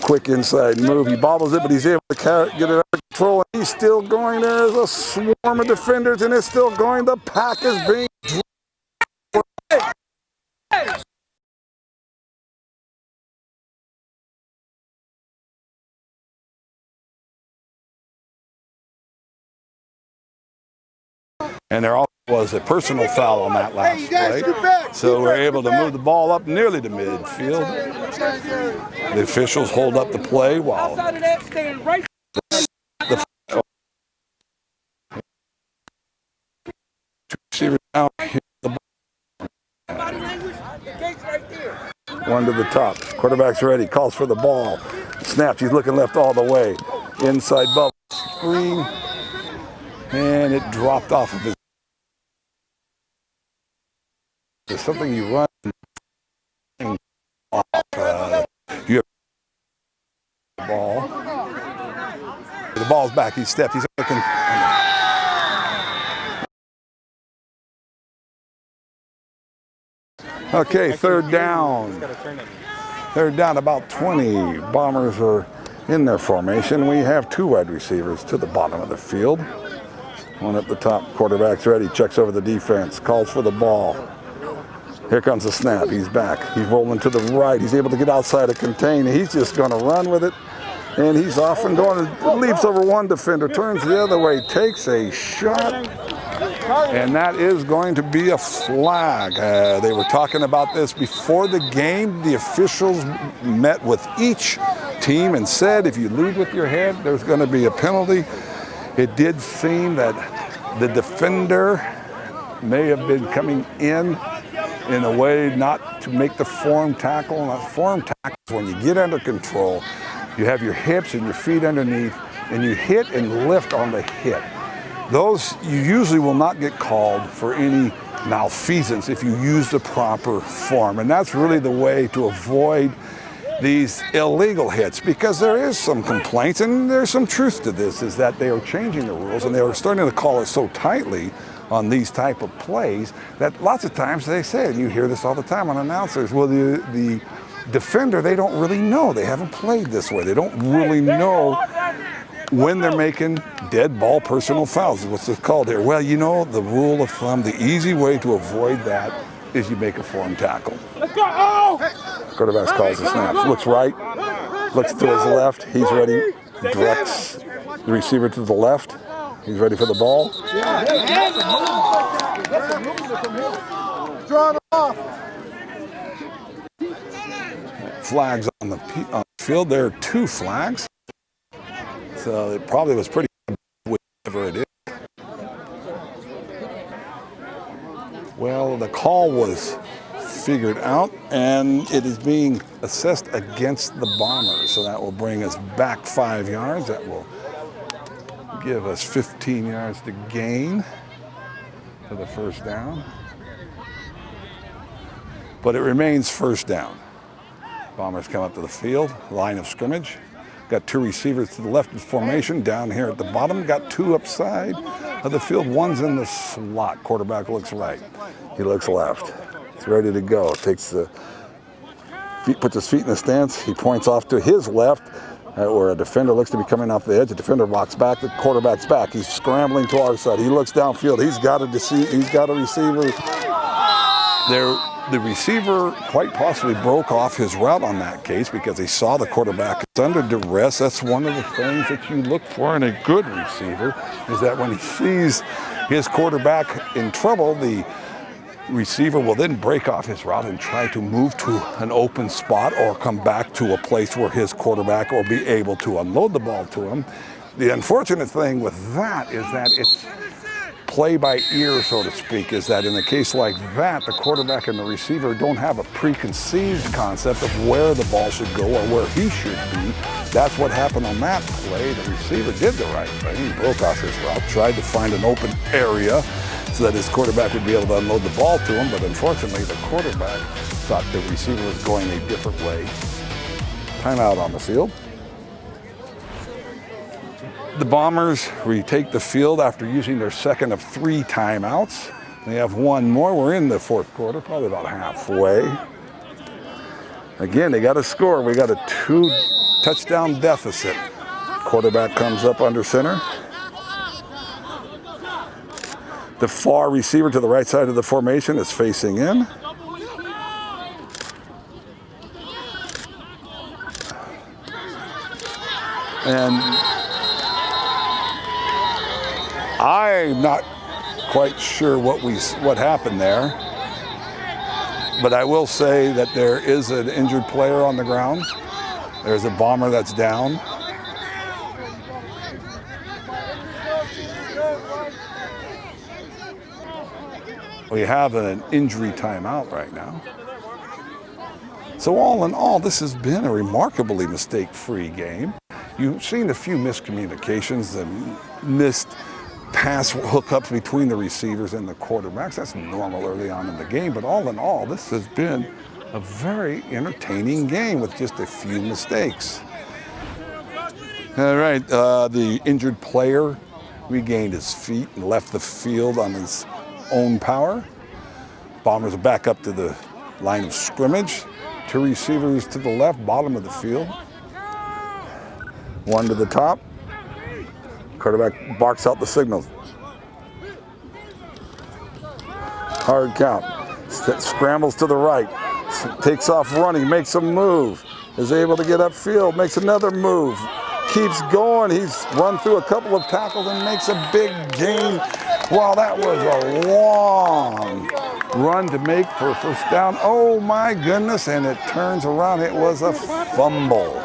Quick inside move. He bobbles it, but he's able to get it under control. And he's still going. There's a swarm of defenders, and it's still going. The pack is being and there also was a personal foul on that last play. So we're able to move the ball up nearly to midfield. The officials hold up the play while the receiver down hit the ball. One to the top. Quarterback's ready. Calls for the ball. Snaps. He's looking left all the way. Inside bubble. Screen. And it dropped off of his. There's something you run off. You have the ball. The ball's back. He stepped. He's looking. Okay, third down. Third down, about 20. Bombers are in their formation. We have two wide receivers to the bottom of the field. One at the top. Quarterback's ready. Checks over the defense. Calls for the ball. Here comes the snap. He's back. He's rolling to the right. He's able to get outside a contain. He's just going to run with it. And he's off and going. Leaps over one defender. Turns the other way. Takes a shot. And that is going to be a flag. They were talking about this before the game. The officials met with each team and said, if you lead with your head, there's going to be a penalty. It did seem that the defender may have been coming in a way not to make the form tackle. Not form tackles when you get under control. You have your hips and your feet underneath, and you hit and lift on the hit. Those you usually will not get called for any malfeasance if you use the proper form. And that's really the way to avoid these illegal hits, because there is some complaints, and there's some truth to this, is that they are changing the rules, and they are starting to call it so tightly on these type of plays that lots of times they say, and you hear this all the time on announcers, well, the defender, they don't really know. They haven't played this way. They don't really know when they're making dead ball personal fouls, is what's called here. Well, you know, the rule of thumb, the easy way to avoid that is you make a form tackle. Quarterback calls the snap. Looks right, looks to his left. He's ready. Directs the receiver to the left. He's ready for the ball. Flags on the field. There are two flags. So it probably was pretty good, whatever it is. Well, the call was figured out, and it is being assessed against the Bombers. So that will bring us back 5 yards. That will give us 15 yards to gain for the first down. But it remains first down. Bombers come up to the field, line of scrimmage. Got two receivers to the left of formation. Down here at the bottom, got two upside of the field. One's in the slot. Quarterback looks right. He looks left. He's ready to go. Takes the feet, puts his feet in the stance. He points off to his left, where a defender looks to be coming off the edge. The defender walks back. The quarterback's back. He's scrambling to our side. He looks downfield. He's got a receiver. The receiver quite possibly broke off his route on that case because he saw the quarterback is under duress. That's one of the things that you look for in a good receiver, is that when he sees his quarterback in trouble, the receiver will then break off his route and try to move to an open spot or come back to a place where his quarterback will be able to unload the ball to him. The unfortunate thing with that is that it's play by ear, so to speak, is that in a case like that, the quarterback and the receiver don't have a preconceived concept of where the ball should go or where he should be. That's what happened on that play. The receiver did the right thing. He broke off his route, tried to find an open area so that his quarterback would be able to unload the ball to him, but unfortunately the quarterback thought the receiver was going a different way. Timeout on the field. The Bombers retake the field after using their second of 3 timeouts. They have one more. We're in the fourth quarter, probably about halfway. Again, they got to score. We got a 2-touchdown deficit. Quarterback comes up under center. The far receiver to the right side of the formation is facing in. And I'm not quite sure what happened there, but I will say that there is an injured player on the ground. There's a Bomber that's down. We have an injury timeout right now. So all in all, this has been a remarkably mistake-free game. You've seen a few miscommunications and missed pass hookups between the receivers and the quarterbacks. That's normal early on in the game, but all in all, this has been a very entertaining game with just a few mistakes. All right, the injured player regained his feet and left the field on his own power. Bombers are back up to the line of scrimmage. 2 receivers to the left, bottom of the field. 1 to the top. Quarterback barks out the signal. Hard count. Scrambles to the right. Takes off running, makes a move. Is able to get upfield, makes another move. Keeps going. He's run through a couple of tackles and makes a big gain. Wow, that was a long run to make for a first down. Oh my goodness, and it turns around. It was a fumble.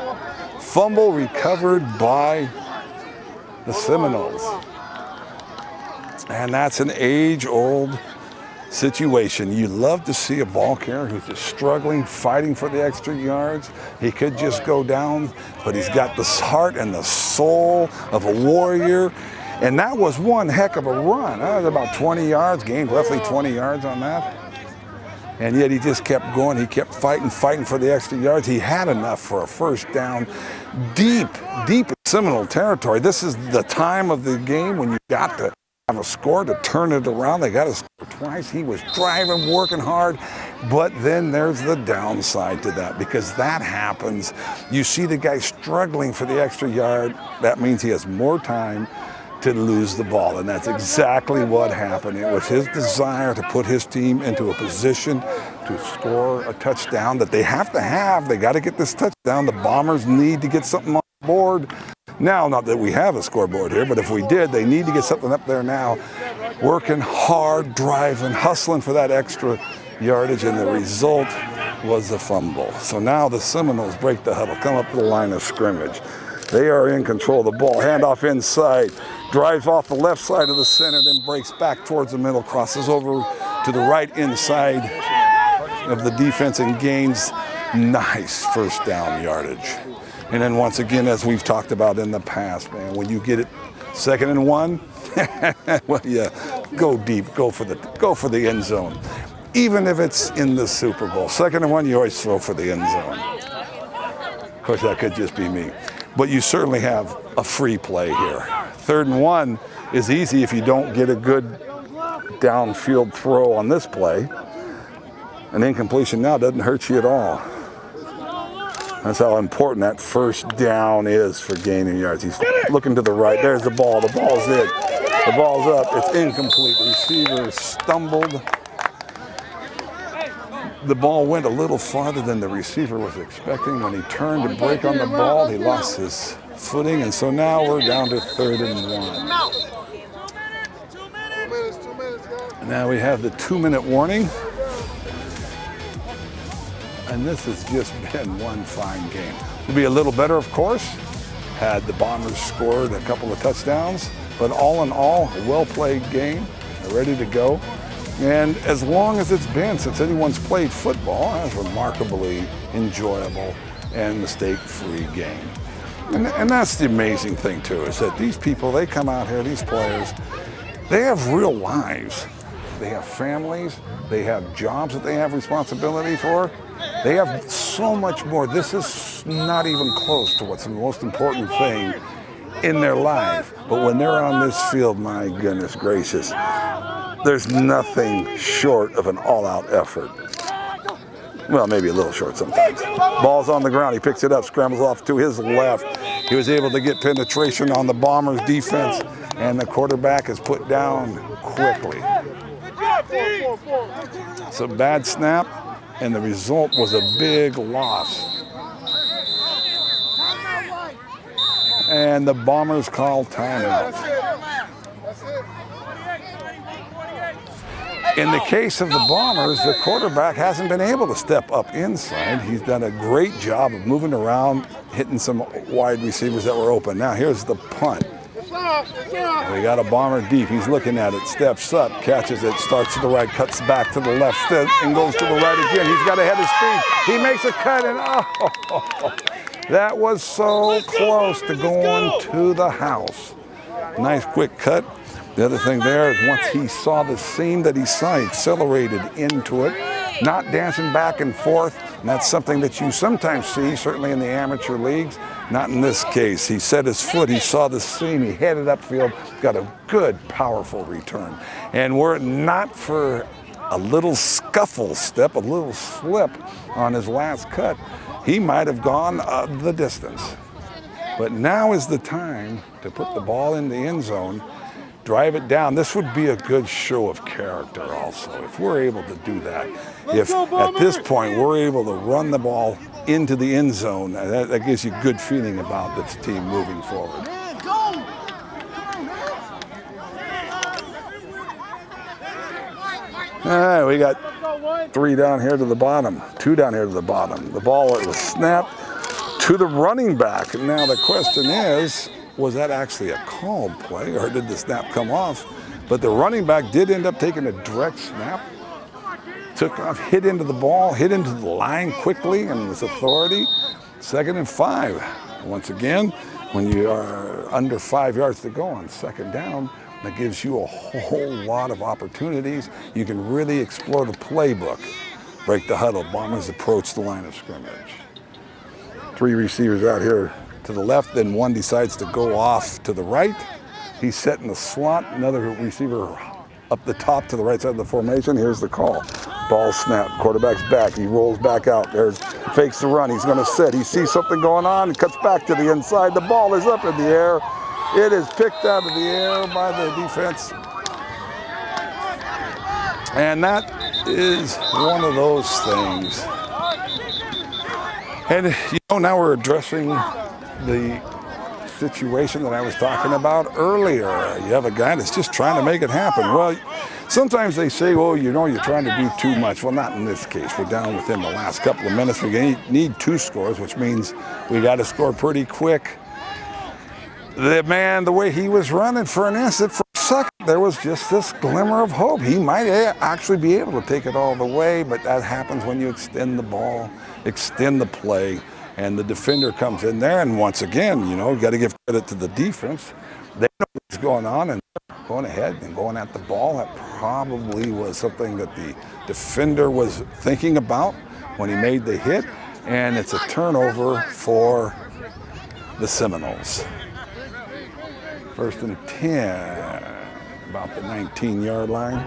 Fumble recovered by the Seminoles. And that's an age-old situation. You love to see a ball carrier who's just struggling, fighting for the extra yards. He could just go down, but he's got the heart and the soul of a warrior. And that was one heck of a run. That was about 20 yards, gained roughly 20 yards on that. And yet he just kept going. He kept fighting for the extra yards. He had enough for a first down deep in Seminole territory. This is the time of the game when you got to have a score to turn it around. They got to score twice. He was driving, working hard. But then there's the downside to that, because that happens. You see the guy struggling for the extra yard. That means he has more time to lose the ball, and that's exactly what happened. It was his desire to put his team into a position to score a touchdown that they have to have. They got to get this touchdown. The Bombers need to get something on the board now. Not that we have a scoreboard here, but if we did, they need to get something up there now. Working hard, driving, hustling for that extra yardage, and the result was a fumble. So now the Seminoles break the huddle, come up to the line of scrimmage. They are in control of the ball. Handoff inside. Drives off the left side of the center, then breaks back towards the middle, crosses over to the right inside of the defense and gains nice first down yardage. And then once again, as we've talked about in the past, man, when you get it 2nd and 1, well, yeah, go deep, go for the end zone. Even if it's in the Super Bowl, 2nd and 1, you always throw for the end zone. Of course, that could just be me. But you certainly have a free play here. 3rd and 1 is easy if you don't get a good downfield throw on this play. An incompletion now doesn't hurt you at all. That's how important that first down is for gaining yards. He's looking to the right. There's the ball. The ball's in. The ball's up. It's incomplete. The receiver stumbled. The ball went a little farther than the receiver was expecting. When he turned to break on the ball, he lost his footing, and so now we're down to 3rd and 1. Now we have the 2-minute warning, and this has just been one fine game. It'll be a little better, of course, had the Bombers scored a couple of touchdowns, but all in all, a well-played game. They're ready to go. And as long as it's been since anyone's played football, that's a remarkably enjoyable and mistake-free game. And that's the amazing thing, too, is that these people, they come out here, these players, they have real lives. They have families. They have jobs that they have responsibility for. They have so much more. This is not even close to what's the most important thing in their life. But when they're on this field, my goodness gracious, there's nothing short of an all-out effort. Well, maybe a little short sometimes. Ball's on the ground. He picks it up, scrambles off to his left. He was able to get penetration on the Bombers' defense, and the quarterback is put down quickly. It's a bad snap, and the result was a big loss. And the Bombers call timeout. In the case of the Bombers, the quarterback hasn't been able to step up inside. He's done a great job of moving around, hitting some wide receivers that were open. Now here's the punt. We got a Bomber deep. He's looking at it, steps up, catches it, starts to the right, cuts back to the left, and goes to the right again. He's got ahead of speed. He makes a cut, and oh, that was so close to going to the house. Nice quick cut. The other thing there is once he saw the seam that he saw, he accelerated into it, not dancing back and forth. And that's something that you sometimes see, certainly in the amateur leagues. Not in this case. He set his foot, he saw the seam, he headed upfield, got a good, powerful return. And were it not for a little scuffle step, a little slip on his last cut, he might have gone the distance. But now is the time to put the ball in the end zone, drive it down. This would be a good show of character also, if we're able to do that. If at this point we're able to run the ball into the end zone, that gives you good feeling about this team moving forward. All right, we got 3 down here to the bottom, 2 down here to the bottom. The ball was snapped to the running back. Now the question is, was that actually a called play, or did the snap come off? But the running back did end up taking a direct snap, took off, hit into the ball, hit into the line quickly, and with authority. 2nd and 5. Once again, when you are under 5 yards to go on 2nd down, that gives you a whole lot of opportunities. You can really explore the playbook. Break the huddle. Bombers approach the line of scrimmage. 3 receivers out here to the left, then one decides to go off to the right. He's set in the slot. Another receiver up the top to the right side of the formation. Here's the call. Ball snap. Quarterback's back. He rolls back out. There's fakes the run. He's going to sit. He sees something going on and cuts back to the inside. The ball is up in the air. It is picked out of the air by the defense. And that is one of those things. And you know, now we're addressing the situation that I was talking about earlier. You have a guy that's just trying to make it happen. Well, sometimes they say, well, you know, you're trying to do too much. Well, not in this case. We're down within the last couple of minutes. We need 2 scores, which means we got to score pretty quick. The man, the way he was running for an instant, for a second, there was just this glimmer of hope. He might actually be able to take it all the way, but that happens when you extend the ball, extend the play, and the defender comes in there. And once again, you know, you got to give credit to the defense. They know what's going on, and they're going ahead and going at the ball. That probably was something that the defender was thinking about when he made the hit, and it's a turnover for the Seminoles. 1st and 10, about the 19-yard line.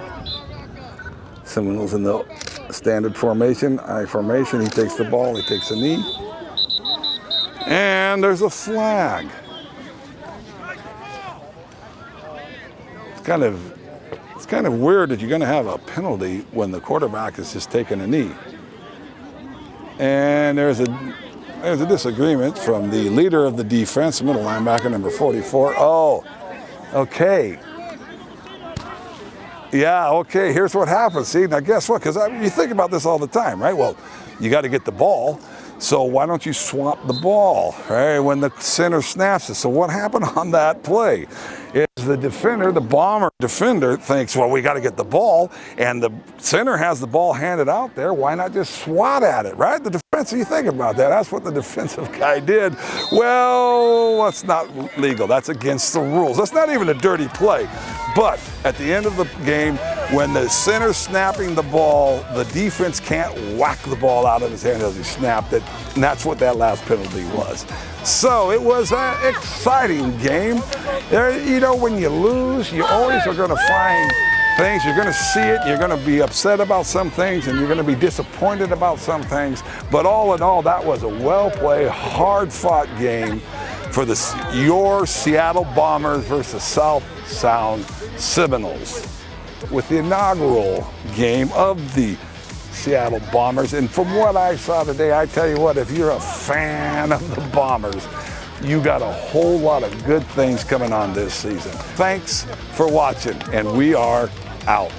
Seminoles in the standard formation, I formation. He takes the ball, he takes a knee. And there's a flag. It's kind of weird that you're going to have a penalty when the quarterback is just taking a knee. And there's a disagreement from the leader of the defense, middle linebacker, number 44. Oh, okay. Yeah, okay, here's what happens. See, now guess what? Because you think about this all the time, right? Well, you got to get the ball. So why don't you swap the ball, right, when the center snaps it? So what happened on that play is the defender, the Bomber defender, thinks, well, we got to get the ball, and the center has the ball handed out there. Why not just swat at it, right? The defense, you think about that. That's what the defensive guy did. Well, that's not legal. That's against the rules. That's not even a dirty play. But at the end of the game, When the center's snapping the ball, the defense can't whack the ball out of his hand as he snapped it, and that's what that last penalty was. So it was an exciting game. You know, when you lose, you always are going to find things. You're going to see it, you're going to be upset about some things, and you're going to be disappointed about some things. But all in all, that was a well-played, hard-fought game for your Seattle Bombers versus South Sound Seminoles, with the inaugural game of the Seattle Bombers. And from what I saw today, I tell you what, if you're a fan of the Bombers, you got a whole lot of good things coming on this season. Thanks for watching, and we are out.